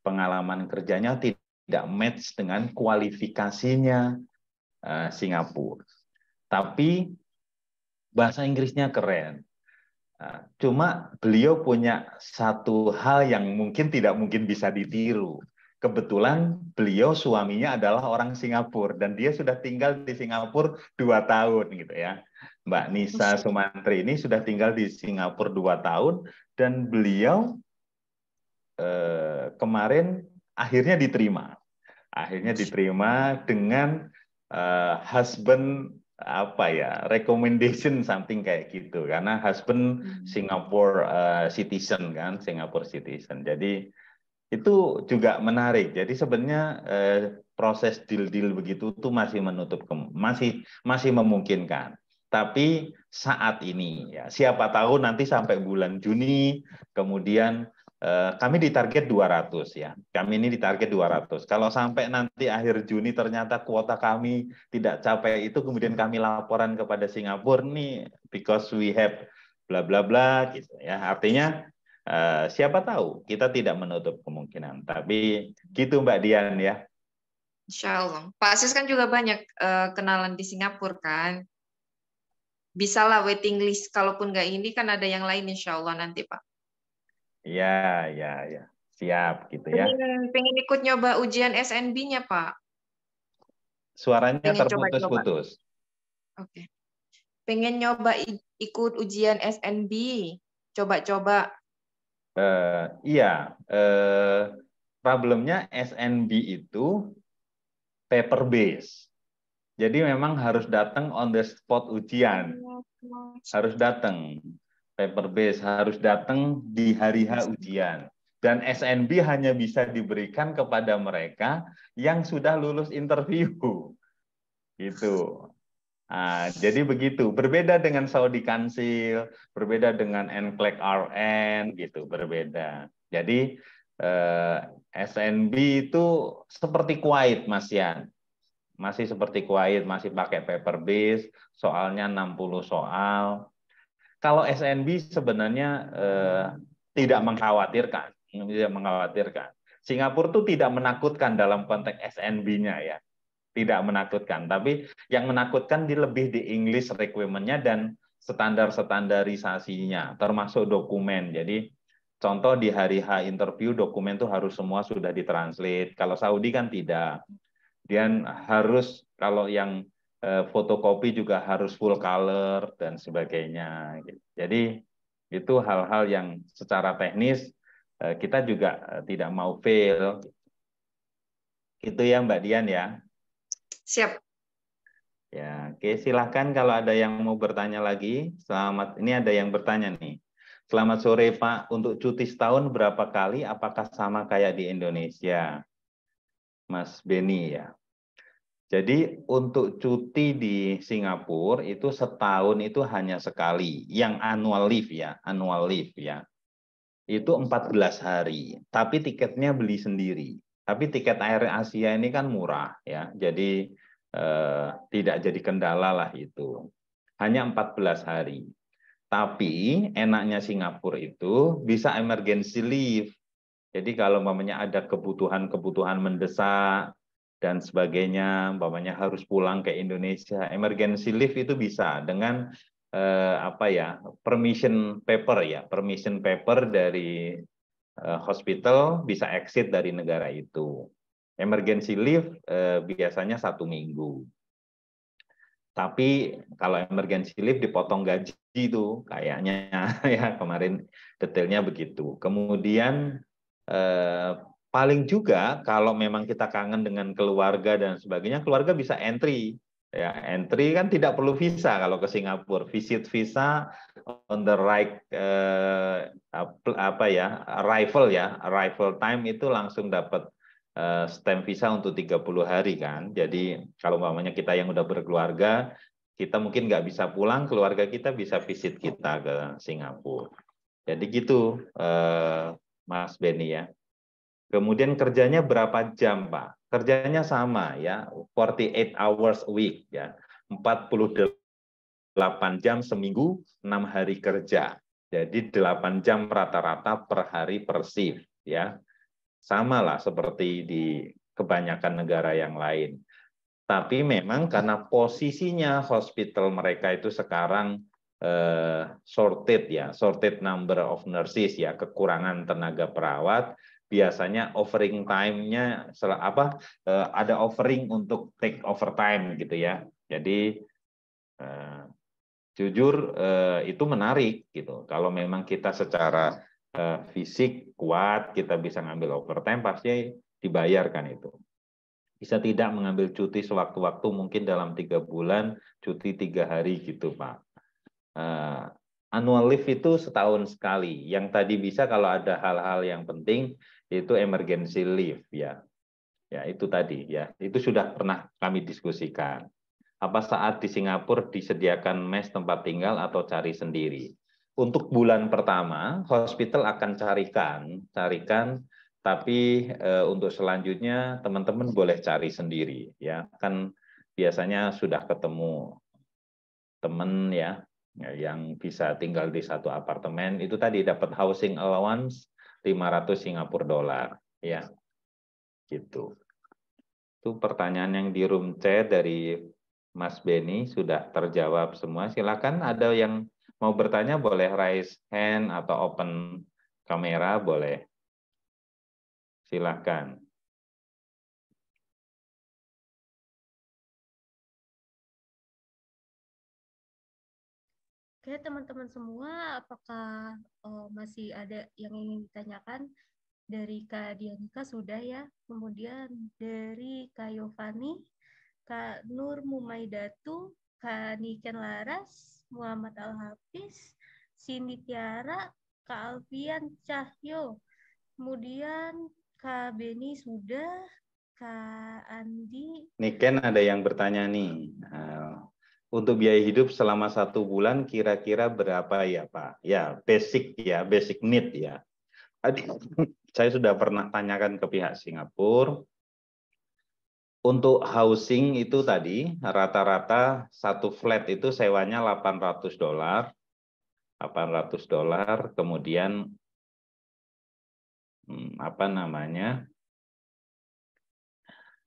Pengalaman kerjanya tidak match dengan kualifikasinya Singapura. Tapi bahasa Inggrisnya keren. Cuma beliau punya satu hal yang mungkin tidak mungkin bisa ditiru. Kebetulan beliau suaminya adalah orang Singapura dan dia sudah tinggal di Singapura 2 tahun gitu ya. Mbak Nisa Sumantri ini sudah tinggal di Singapura 2 tahun dan beliau kemarin akhirnya diterima. Akhirnya diterima dengan husband recommendation something kayak gitu karena husband Singapore citizen kan, Singapore citizen. Jadi itu juga menarik. Jadi sebenarnya proses deal begitu tuh masih masih memungkinkan. Tapi saat ini ya siapa tahu nanti sampai bulan Juni kemudian kami ditarget 200 ya. Kami ini ditarget 200. Kalau sampai nanti akhir Juni ternyata kuota kami tidak capai itu kemudian kami laporan kepada Singapura nih because we have bla bla bla gitu ya. Artinya siapa tahu kita tidak menutup kemungkinan. Tapi gitu Mbak Dian ya. Insya Allah. Pak Sis kan juga banyak kenalan di Singapura kan. Bisalah waiting list. Kalaupun nggak ini kan ada yang lain insya Allah nanti Pak. Ya. Siap gitu ya. Pengen ikut nyoba ujian SNB-nya Pak. Suaranya Pengen terputus-putus. Oke. Pengen nyoba ikut ujian SNB. Coba-coba. Iya. Problemnya SNB itu paper base. Jadi memang harus datang on the spot ujian. Harus datang. Paper base harus datang di hari H ujian. Dan SNB hanya bisa diberikan kepada mereka yang sudah lulus interview. Gitu. Jadi begitu. Berbeda dengan Saudi Council, berbeda dengan NCLEX RN, gitu. Berbeda. Jadi SNB itu seperti Kuwait, Mas Yan. Masih seperti Kuwait, masih pakai paper base, soalnya 60 soal. Kalau SNB sebenarnya tidak mengkhawatirkan. Singapura itu tidak menakutkan dalam konteks SNB-nya ya. Tidak menakutkan, tapi yang menakutkan lebih di English requirement-nya dan standarisasinya, termasuk dokumen. Jadi contoh di hari H interview dokumen itu harus semua sudah ditranslate. Kalau Saudi kan tidak. Dan harus kalau yang fotokopi juga harus full color dan sebagainya. Jadi itu hal-hal yang secara teknis kita juga tidak mau fail. Itu ya Mbak Dian ya. Siap. Ya, oke, silakan kalau ada yang mau bertanya lagi. Selamat, ini ada yang bertanya nih. Selamat sore Pak, untuk cuti setahun berapa kali? Apakah sama kayak di Indonesia? Mas Beni ya. Jadi untuk cuti di Singapura itu setahun itu hanya sekali, yang annual leave ya, itu 14 hari, tapi tiketnya beli sendiri. Tapi tiket Air Asia ini kan murah ya, jadi tidak jadi kendala lah itu. Hanya 14 hari. Tapi enaknya Singapura itu bisa emergency leave. Jadi kalau umpamanya ada kebutuhan-kebutuhan mendesak dan sebagainya, umpamanya harus pulang ke Indonesia, emergency leave itu bisa dengan permission paper dari hospital bisa exit dari negara itu. Emergency leave biasanya 1 minggu. Tapi kalau emergency leave dipotong gaji itu kayaknya ya kemarin detailnya begitu. Kemudian paling juga kalau memang kita kangen dengan keluarga dan sebagainya, keluarga bisa entry. Ya, entry kan tidak perlu visa kalau ke Singapura. Visit visa on the right arrival time itu langsung dapat stamp visa untuk 30 hari kan. Jadi kalau umpamanya kita yang udah berkeluarga, kita mungkin nggak bisa pulang, keluarga kita bisa visit kita ke Singapura. Jadi gitu, Mas Beni ya. Kemudian kerjanya berapa jam, Pak? Kerjanya sama ya, 48 hours a week ya. 48 jam seminggu, 6 hari kerja. Jadi 8 jam rata-rata per hari per shift ya. Sama lah seperti di kebanyakan negara yang lain. Tapi memang karena posisinya hospital mereka itu sekarang shorted number of nurses ya, kekurangan tenaga perawat, biasanya offering time-nya ada offering untuk take overtime gitu ya. Jadi jujur itu menarik gitu. Kalau memang kita secara fisik kuat, kita bisa ngambil overtime, pasti dibayarkan itu. Bisa tidak mengambil cuti sewaktu-waktu, mungkin dalam 3 bulan, cuti 3 hari gitu, Pak. Annual leave itu setahun sekali. Yang tadi bisa kalau ada hal-hal yang penting, itu emergency leave ya. Ya, itu tadi ya. Itu sudah pernah kami diskusikan. Apa saat di Singapura disediakan mes tempat tinggal atau cari sendiri? Untuk bulan pertama, hospital akan carikan, tapi untuk selanjutnya teman-teman boleh cari sendiri ya. Kan biasanya sudah ketemu teman ya yang bisa tinggal di satu apartemen, itu tadi dapat housing allowance 500 Singapura dolar ya. Gitu. Itu pertanyaan yang di room chat dari Mas Beni sudah terjawab semua. Silakan ada yang mau bertanya boleh raise hand atau open kamera boleh. Silakan. Oke, teman-teman semua, apakah masih ada yang ingin ditanyakan? Dari Kak Dianika sudah ya, kemudian dari Kak Yovani, Kak Nur Mumaidatu, Kak Niken Laras, Muhammad Al-Hafiz, Cindy Tiara, Kak Alfian Cahyo, kemudian Kak Beni sudah, Kak Andi. Niken ada yang bertanya nih, untuk biaya hidup selama 1 bulan kira-kira berapa ya Pak? Ya basic need ya. Saya sudah pernah tanyakan ke pihak Singapura. Untuk housing itu tadi rata-rata satu flat itu sewanya $800. Kemudian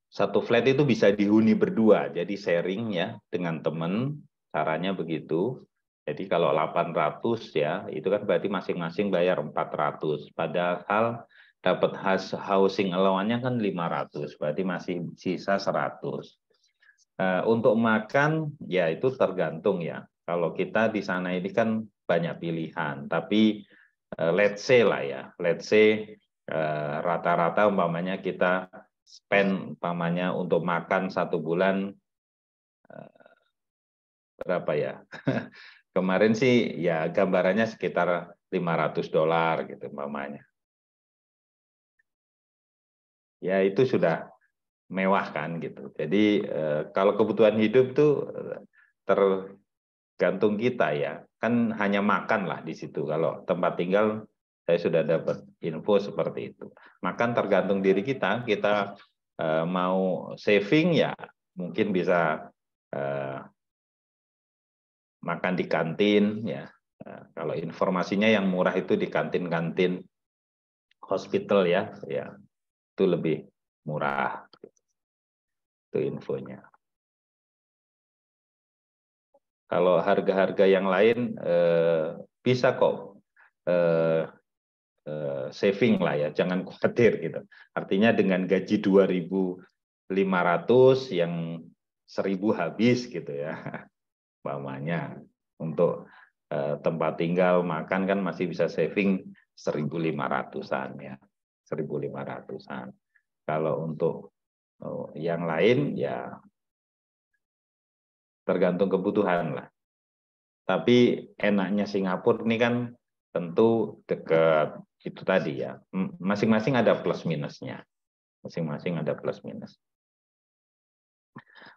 satu flat itu bisa dihuni berdua, jadi sharing ya dengan teman, caranya begitu. Jadi kalau 800 ya, itu kan berarti masing-masing bayar 400. Padahal dapat housing allowance-nya kan 500, berarti masih sisa 100. Untuk makan ya itu tergantung ya. Kalau kita di sana ini kan banyak pilihan, tapi let's say rata-rata umpamanya kita spend umpamanya untuk makan 1 bulan berapa ya? Kemarin sih ya gambarannya sekitar $500 gitu umpamanya. Ya itu sudah mewah kan gitu. Jadi kalau kebutuhan hidup tuh tergantung kita ya. Kan hanya makan lah di situ. Kalau tempat tinggal saya sudah dapat info seperti itu. Makan tergantung diri kita. Kita mau saving ya mungkin bisa makan di kantin ya. Kalau informasinya yang murah itu di kantin-kantin hospital ya, ya itu lebih murah. Itu infonya. Kalau harga-harga yang lain bisa kok saving lah ya, jangan khawatir gitu. Artinya dengan gaji 2.500 yang 1.000 habis gitu ya. Umpamanya untuk tempat tinggal makan kan masih bisa saving 1.500-an ya. 1.500-an. Kalau untuk yang lain ya tergantung kebutuhan lah. Tapi enaknya Singapura ini kan tentu dekat itu tadi ya. Masing-masing ada plus minusnya. Masing-masing ada plus minus.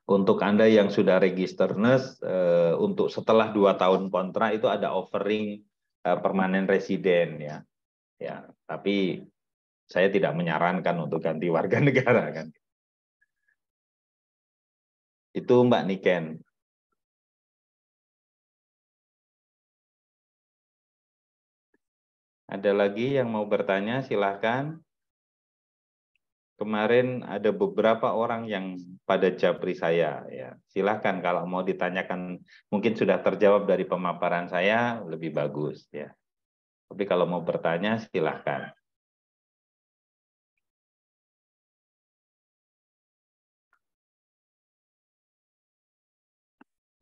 Untuk Anda yang sudah register nurse, untuk setelah 2 tahun kontrak itu ada offering permanen residen ya. Ya, tapi saya tidak menyarankan untuk ganti warga negara kan. Itu Mbak Niken. Ada lagi yang mau bertanya, silahkan. Kemarin ada beberapa orang yang pada japri saya. Ya. Silahkan kalau mau ditanyakan, mungkin sudah terjawab dari pemaparan saya, lebih bagus. Ya. Tapi kalau mau bertanya, silahkan.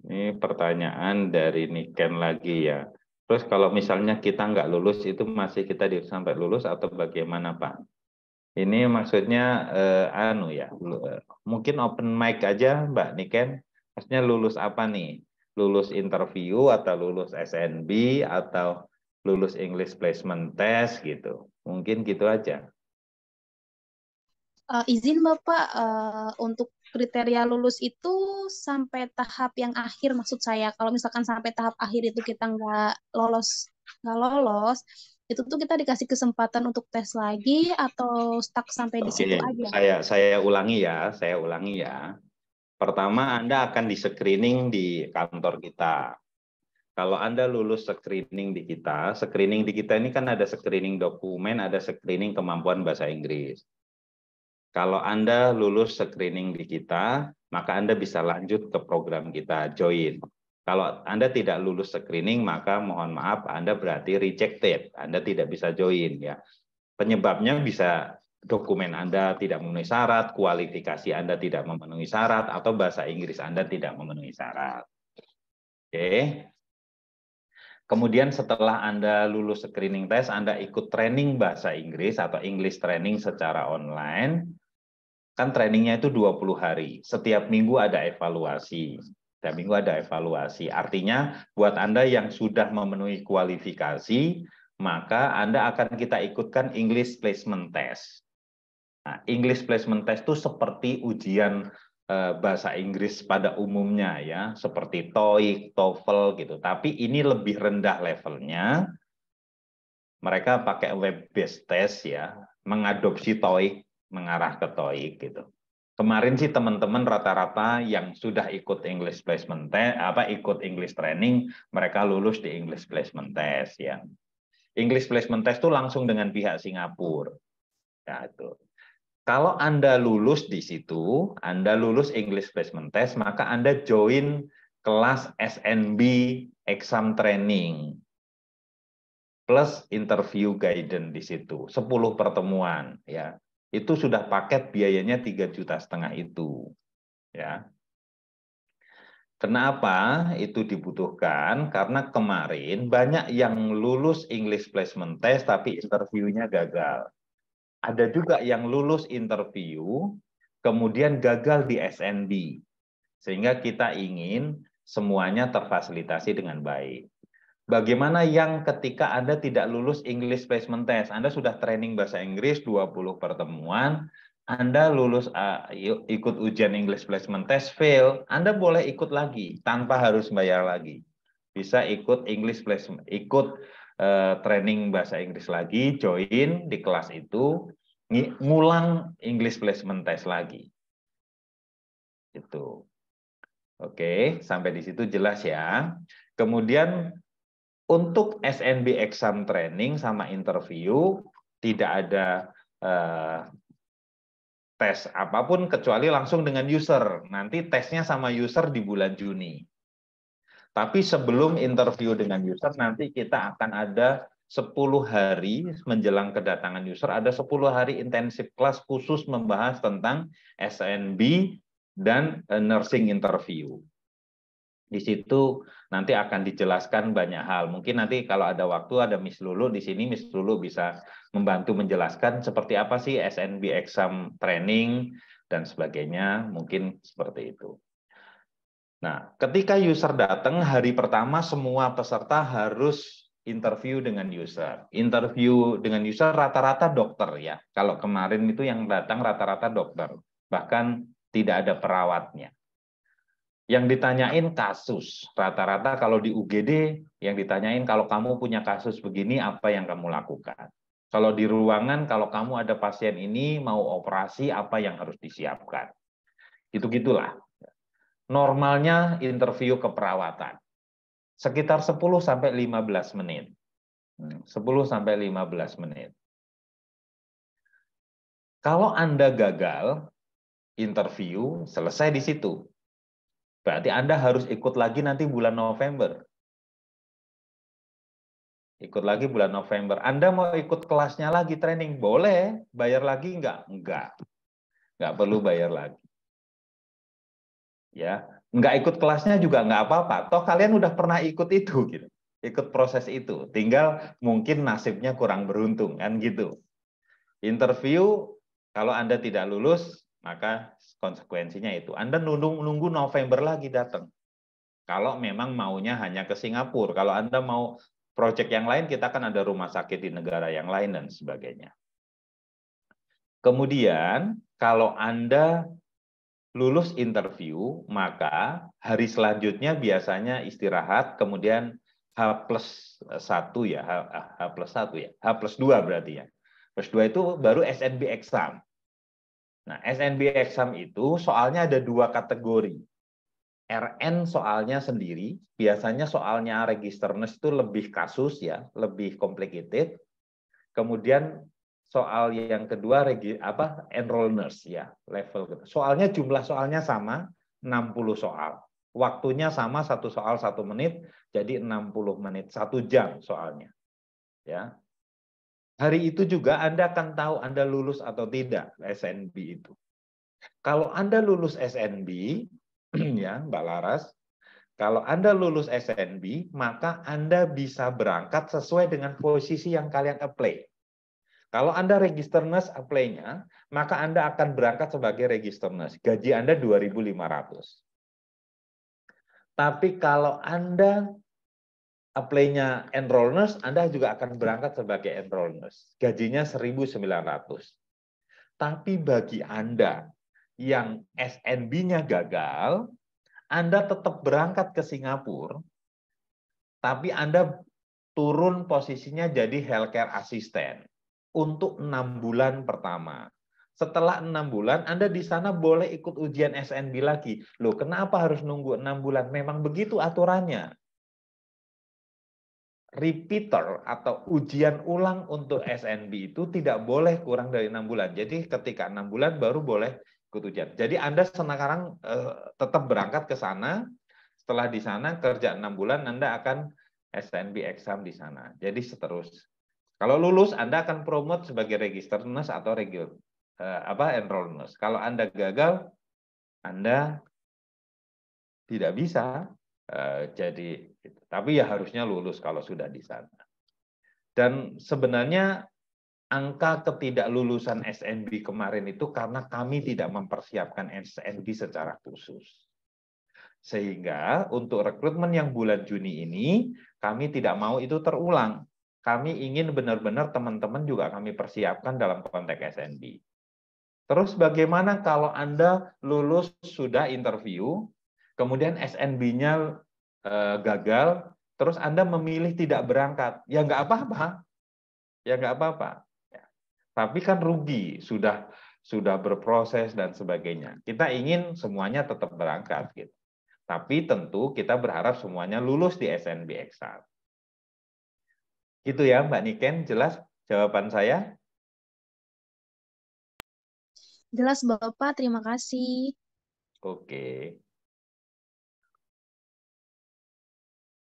Ini pertanyaan dari Niken lagi ya. Terus kalau misalnya kita nggak lulus, itu masih kita sampai lulus atau bagaimana Pak? Ini maksudnya mungkin open mic aja Mbak Niken. Maksudnya lulus apa nih? Lulus interview atau lulus SNB atau lulus English Placement Test gitu. Mungkin gitu aja. Izin Bapak, untuk kriteria lulus itu sampai tahap yang akhir maksud saya. Kalau misalkan sampai tahap akhir itu kita nggak lolos, itu tuh kita dikasih kesempatan untuk tes lagi atau stuck sampai di situ aja? Saya ulangi ya. Pertama, Anda akan di-screening di kantor kita. Kalau Anda lulus screening di kita ini kan ada screening dokumen, ada screening kemampuan bahasa Inggris. Kalau Anda lulus screening di kita, maka Anda bisa lanjut ke program kita, join. Kalau Anda tidak lulus screening, maka mohon maaf, Anda berarti rejected. Anda tidak bisa join ya. Penyebabnya bisa dokumen Anda tidak memenuhi syarat, kualifikasi Anda tidak memenuhi syarat, atau bahasa Inggris Anda tidak memenuhi syarat. Oke. Kemudian setelah Anda lulus screening test, Anda ikut training bahasa Inggris atau English training secara online. Kan trainingnya itu 20 hari. Setiap minggu ada evaluasi. Setiap minggu ada evaluasi. Artinya buat Anda yang sudah memenuhi kualifikasi, maka Anda akan kita ikutkan English Placement Test. Nah, English Placement Test itu seperti ujian bahasa Inggris pada umumnya ya, seperti TOEIC, TOEFL gitu. Tapi ini lebih rendah levelnya. Mereka pakai web-based test ya, mengadopsi TOEIC, mengarah ke TOEIC gitu. Kemarin sih teman-teman rata-rata yang sudah ikut English Placement Test, ikut English Training, mereka lulus di English Placement Test ya. English Placement Test itu langsung dengan pihak Singapura. Ya, itu. Kalau Anda lulus di situ, Anda lulus English Placement Test, maka Anda join kelas SNB Exam Training plus interview guidance di situ, 10 pertemuan ya. Itu sudah paket biayanya 3,5 juta itu ya. Kenapa itu dibutuhkan? Karena kemarin banyak yang lulus English Placement Test tapi interviewnya gagal. Ada juga yang lulus interview kemudian gagal di SNB. Sehingga kita ingin semuanya terfasilitasi dengan baik. Bagaimana yang ketika Anda tidak lulus English Placement Test, Anda sudah training bahasa Inggris 20 pertemuan, Anda lulus ikut ujian English Placement Test, fail, Anda boleh ikut lagi tanpa harus bayar lagi. Bisa ikut English Placement, ikut training bahasa Inggris lagi, join di kelas itu, ngulang English Placement Test lagi. Itu. Oke, sampai di situ jelas ya. Kemudian untuk SNB exam training sama interview tidak ada tes apapun kecuali langsung dengan user. Nanti tesnya sama user di bulan Juni. Tapi sebelum interview dengan user nanti kita akan ada 10 hari menjelang kedatangan user, ada 10 hari intensif kelas khusus membahas tentang SNB dan nursing interview. Di situ nanti akan dijelaskan banyak hal. Mungkin nanti kalau ada waktu ada Miss Lulu di sini, Miss Lulu bisa membantu menjelaskan seperti apa sih SNB exam training dan sebagainya, mungkin seperti itu. Nah, ketika user datang hari pertama semua peserta harus interview dengan user. Interview dengan user rata-rata dokter ya. Kalau kemarin itu yang datang rata-rata dokter, bahkan tidak ada perawatnya. Yang ditanyain kasus, rata-rata kalau di UGD yang ditanyain kalau kamu punya kasus begini apa yang kamu lakukan. Kalau di ruangan kalau kamu ada pasien ini mau operasi apa yang harus disiapkan. Gitu-gitulah. Normalnya interview keperawatan. Sekitar 10 sampai 15 menit. 10 sampai 15 menit. Kalau Anda gagal interview selesai di situ. Berarti Anda harus ikut lagi nanti bulan November. Ikut lagi bulan November. Anda mau ikut kelasnya lagi training? Boleh. Bayar lagi enggak? Enggak. Enggak perlu bayar lagi. Ya, enggak ikut kelasnya juga enggak apa-apa. Toh kalian udah pernah ikut itu gitu. Ikut proses itu. Tinggal mungkin nasibnya kurang beruntung kan gitu. Interview kalau Anda tidak lulus, maka konsekuensinya itu. Anda nunggu November lagi datang. Kalau memang maunya hanya ke Singapura. Kalau Anda mau proyek yang lain, kita kan ada rumah sakit di negara yang lain dan sebagainya. Kemudian, kalau Anda lulus interview, maka hari selanjutnya biasanya istirahat, kemudian H+1 ya, H+2 berarti ya. H+2 itu baru SNB exam. Nah, SNB exam itu soalnya ada 2 kategori. RN soalnya sendiri, biasanya soalnya register nurse itu lebih kasus ya, lebih complicated. Kemudian soal yang kedua enroll nurse ya, level. Soalnya jumlah soalnya sama, 60 soal. Waktunya sama 1 soal 1 menit, jadi 60 menit, 1 jam soalnya. Ya. Hari itu juga Anda akan tahu Anda lulus atau tidak SNB itu. Kalau Anda lulus SNB, ya Mbak Laras, kalau Anda lulus SNB, maka Anda bisa berangkat sesuai dengan posisi yang kalian apply. Kalau Anda register nurse apply-nya, maka Anda akan berangkat sebagai register nurse. Gaji Anda 2.500. Tapi kalau Anda apply-nya enroll nurse, Anda juga akan berangkat sebagai enroll nurse. Gajinya 1.900. Tapi bagi Anda yang SNB-nya gagal, Anda tetap berangkat ke Singapura, tapi Anda turun posisinya jadi healthcare assistant untuk 6 bulan pertama. Setelah 6 bulan, Anda di sana boleh ikut ujian SNB lagi. Loh, kenapa harus nunggu 6 bulan? Memang begitu aturannya. Repeater atau ujian ulang untuk SNB itu tidak boleh kurang dari 6 bulan. Jadi ketika 6 bulan baru boleh ikut ujian. Jadi Anda sekarang tetap berangkat ke sana, setelah di sana kerja 6 bulan Anda akan SNB exam di sana. Jadi seterus. Kalau lulus Anda akan promote sebagai register nurse atau enroll nurse. Kalau Anda gagal, Anda tidak bisa jadi, tapi ya harusnya lulus kalau sudah di sana. Dan sebenarnya angka ketidaklulusan SNB kemarin itu karena kami tidak mempersiapkan SNB secara khusus. Sehingga untuk rekrutmen yang bulan Juni ini, kami tidak mau itu terulang. Kami ingin benar-benar teman-teman juga kami persiapkan dalam konteks SNB. Terus bagaimana kalau Anda lulus sudah interview, kemudian SNB-nya gagal, terus Anda memilih tidak berangkat? Ya nggak apa-apa. Ya nggak apa-apa. Tapi kan rugi, sudah berproses dan sebagainya. Kita ingin semuanya tetap berangkat, gitu. Tapi tentu kita berharap semuanya lulus di SNB Exalt. Gitu ya, Mbak Niken, jelas jawaban saya? Jelas Bapak, terima kasih. Oke.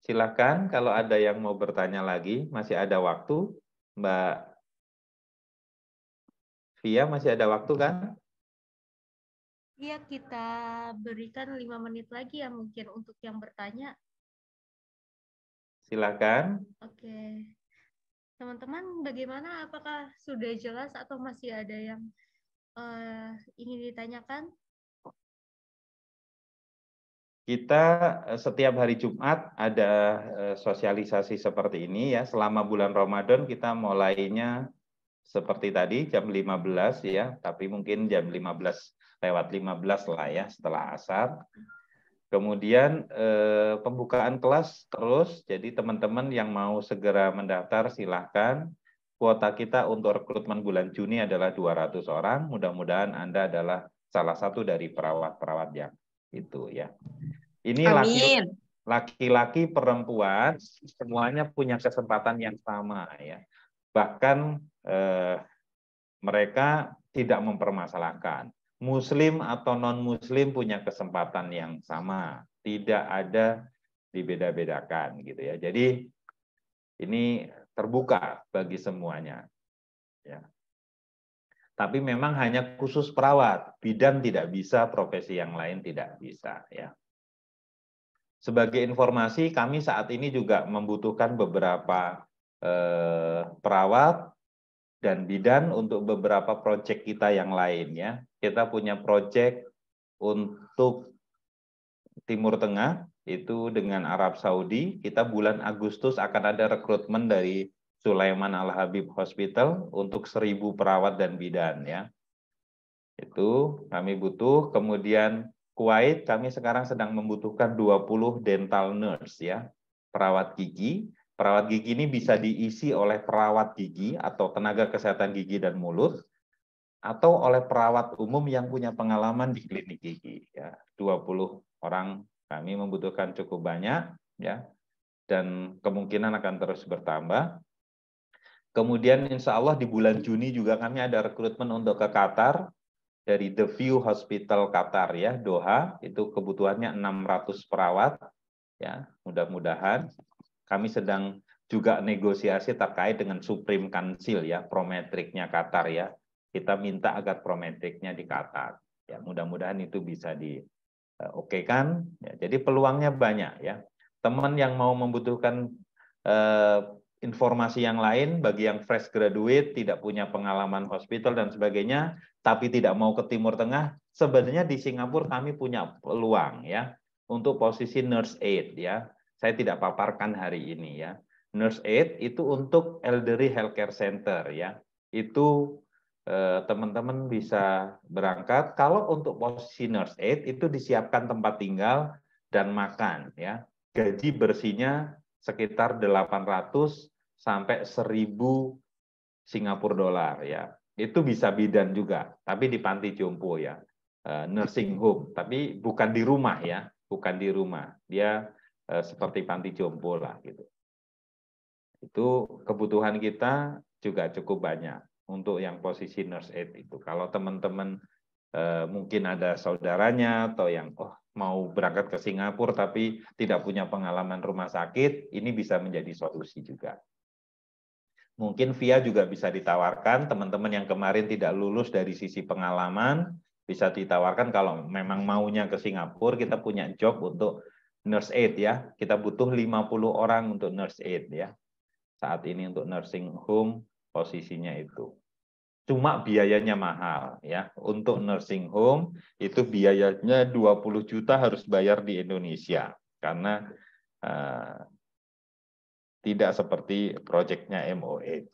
Silakan kalau ada yang mau bertanya lagi, masih ada waktu. Mbak Via, masih ada waktu kan? Iya, kita berikan 5 menit lagi ya mungkin untuk yang bertanya. Silakan. Oke. Teman-teman, bagaimana? Apakah sudah jelas atau masih ada yang ingin ditanyakan? Kita setiap hari Jumat ada sosialisasi seperti ini ya. Selama bulan Ramadan kita mulainya seperti tadi jam 15 ya, tapi mungkin jam 15:15 lah ya setelah asar. Kemudian pembukaan kelas terus, jadi teman-teman yang mau segera mendaftar silahkan. Kuota kita untuk rekrutmen bulan Juni adalah 200 orang. Mudah-mudahan Anda adalah salah satu dari perawat-perawat yang itu ya. Ini Amin. laki-laki, perempuan, semuanya punya kesempatan yang sama ya. Bahkan mereka tidak mempermasalahkan. Muslim atau non-Muslim punya kesempatan yang sama, tidak ada dibeda-bedakan gitu ya. Jadi ini terbuka bagi semuanya. Ya. Tapi memang hanya khusus perawat, bidan tidak bisa, profesi yang lain tidak bisa ya. Sebagai informasi, kami saat ini juga membutuhkan beberapa perawat dan bidan untuk beberapa proyek kita yang lain ya. Kita punya proyek untuk Timur Tengah itu dengan Arab Saudi. Kita bulan Agustus akan ada rekrutmen dari Sulaiman Al Habib Hospital untuk 1.000 perawat dan bidan ya. Itu kami butuh. Kemudian Kuwait kami sekarang sedang membutuhkan 20 dental nurse ya, perawat gigi. Perawat gigi ini bisa diisi oleh perawat gigi atau tenaga kesehatan gigi dan mulut, atau oleh perawat umum yang punya pengalaman di klinik gigi. Ya, 20 orang kami membutuhkan cukup banyak, ya, dan kemungkinan akan terus bertambah. Kemudian insya Allah di bulan Juni juga kami ada rekrutmen untuk ke Qatar, dari The View Hospital Qatar ya, Doha, itu kebutuhannya 600 perawat, ya, mudah-mudahan. Kami sedang juga negosiasi terkait dengan Supreme Council ya, prometriknya Qatar ya. Kita minta agar prometriknya di Qatar. Ya, mudah-mudahan itu bisa diokekan. Ya, jadi peluangnya banyak ya. Teman yang mau membutuhkan informasi yang lain bagi yang fresh graduate, tidak punya pengalaman hospital dan sebagainya, tapi tidak mau ke Timur Tengah, sebenarnya di Singapura kami punya peluang ya untuk posisi nurse aid ya. Saya tidak paparkan hari ini ya. Nurse aid itu untuk elderly healthcare center ya. Itu teman-teman bisa berangkat. Kalau untuk posisi nurse aid itu disiapkan tempat tinggal dan makan ya. Gaji bersihnya sekitar 800 sampai 1.000 Singapura dolar ya. Itu bisa bidan juga, tapi di panti jompo ya. Nursing home, tapi bukan di rumah ya, bukan di rumah. Dia seperti panti jompo lah gitu. Itu kebutuhan kita juga cukup banyak untuk yang posisi nurse aid itu. Kalau teman-teman mungkin ada saudaranya atau yang mau berangkat ke Singapura tapi tidak punya pengalaman rumah sakit, ini bisa menjadi solusi juga. Mungkin via juga bisa ditawarkan, teman-teman yang kemarin tidak lulus dari sisi pengalaman, bisa ditawarkan kalau memang maunya ke Singapura, kita punya job untuk nurse aid ya. Kita butuh 50 orang untuk nurse aid ya. Saat ini untuk nursing home posisinya itu. Cuma biayanya mahal ya. Untuk nursing home itu biayanya 20 juta harus bayar di Indonesia karena tidak seperti proyeknya MOH.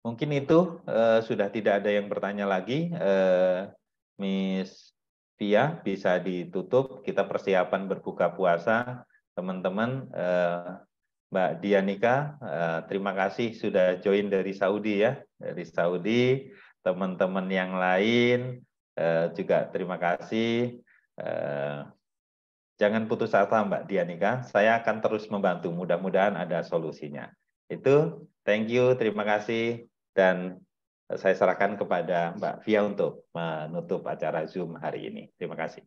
Mungkin itu sudah tidak ada yang bertanya lagi. Miss Via bisa ditutup. Kita persiapan berbuka puasa, teman-teman. Mbak Dianika, terima kasih sudah join dari Saudi ya. Dari Saudi, teman-teman yang lain juga terima kasih. Jangan putus asa Mbak Dianika, saya akan terus membantu, mudah-mudahan ada solusinya. Itu, thank you, terima kasih, dan saya serahkan kepada Mbak Via untuk menutup acara Zoom hari ini. Terima kasih.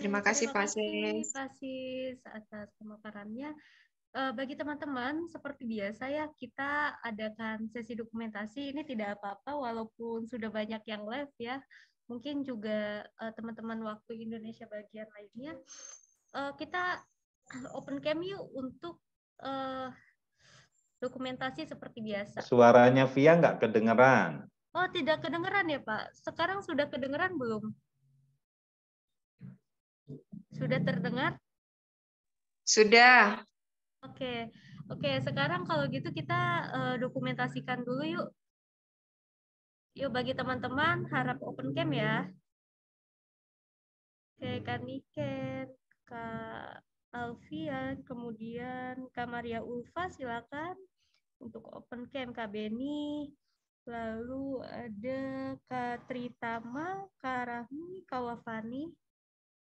Terima kasih, Pak Sis. Pak Sis atas pemaparannya. Bagi teman-teman, seperti biasa ya, kita adakan sesi dokumentasi, ini tidak apa-apa walaupun sudah banyak yang live ya. Mungkin juga teman-teman waktu Indonesia bagian lainnya, kita open cam yuk untuk dokumentasi seperti biasa. Suaranya Via nggak kedengeran. Oh, tidak kedengeran ya Pak? Sekarang sudah kedengeran belum? Sudah terdengar? Sudah. Oke. Sekarang kalau gitu kita dokumentasikan dulu yuk. Yuk bagi teman-teman harap open cam ya. Oke, Kak Niken, Kak Alfian, kemudian Kak Maria Ulfa silakan untuk open cam. Kak Beni, lalu ada Kak Tritama, Kak Rahmi, Kak Wafani,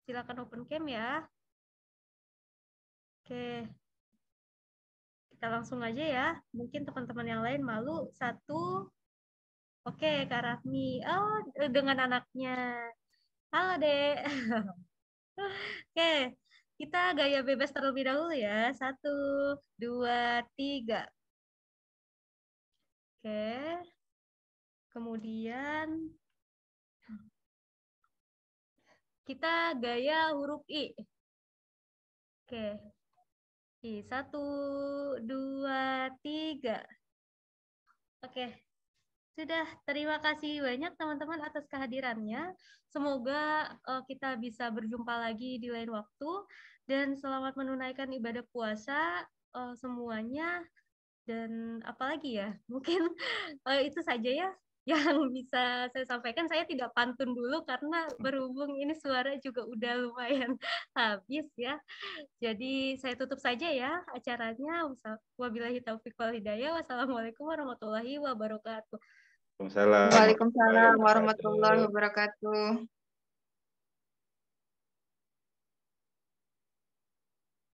silakan open cam ya. Oke, kita langsung aja ya. Mungkin teman-teman yang lain malu. 1. Oke, Kak Rahmi. Oh, dengan anaknya. Halo, Dek. Oke, kita gaya bebas terlebih dahulu ya. 1, 2, 3. Oke. Kemudian kita gaya huruf I. Oke. I, 1, 2, 3. Oke. Sudah, terima kasih banyak teman-teman atas kehadirannya. Semoga kita bisa berjumpa lagi di lain waktu. Dan selamat menunaikan ibadah puasa semuanya. Dan apalagi ya, mungkin itu saja ya yang bisa saya sampaikan. Saya tidak pantun dulu karena berhubung ini suara juga udah lumayan habis ya. Jadi saya tutup saja ya acaranya. Wabillahi taufiq wal hidayah. Wassalamualaikum warahmatullahi wabarakatuh. Waalaikumsalam Waalaikumsalam warahmatullahi wabarakatuh.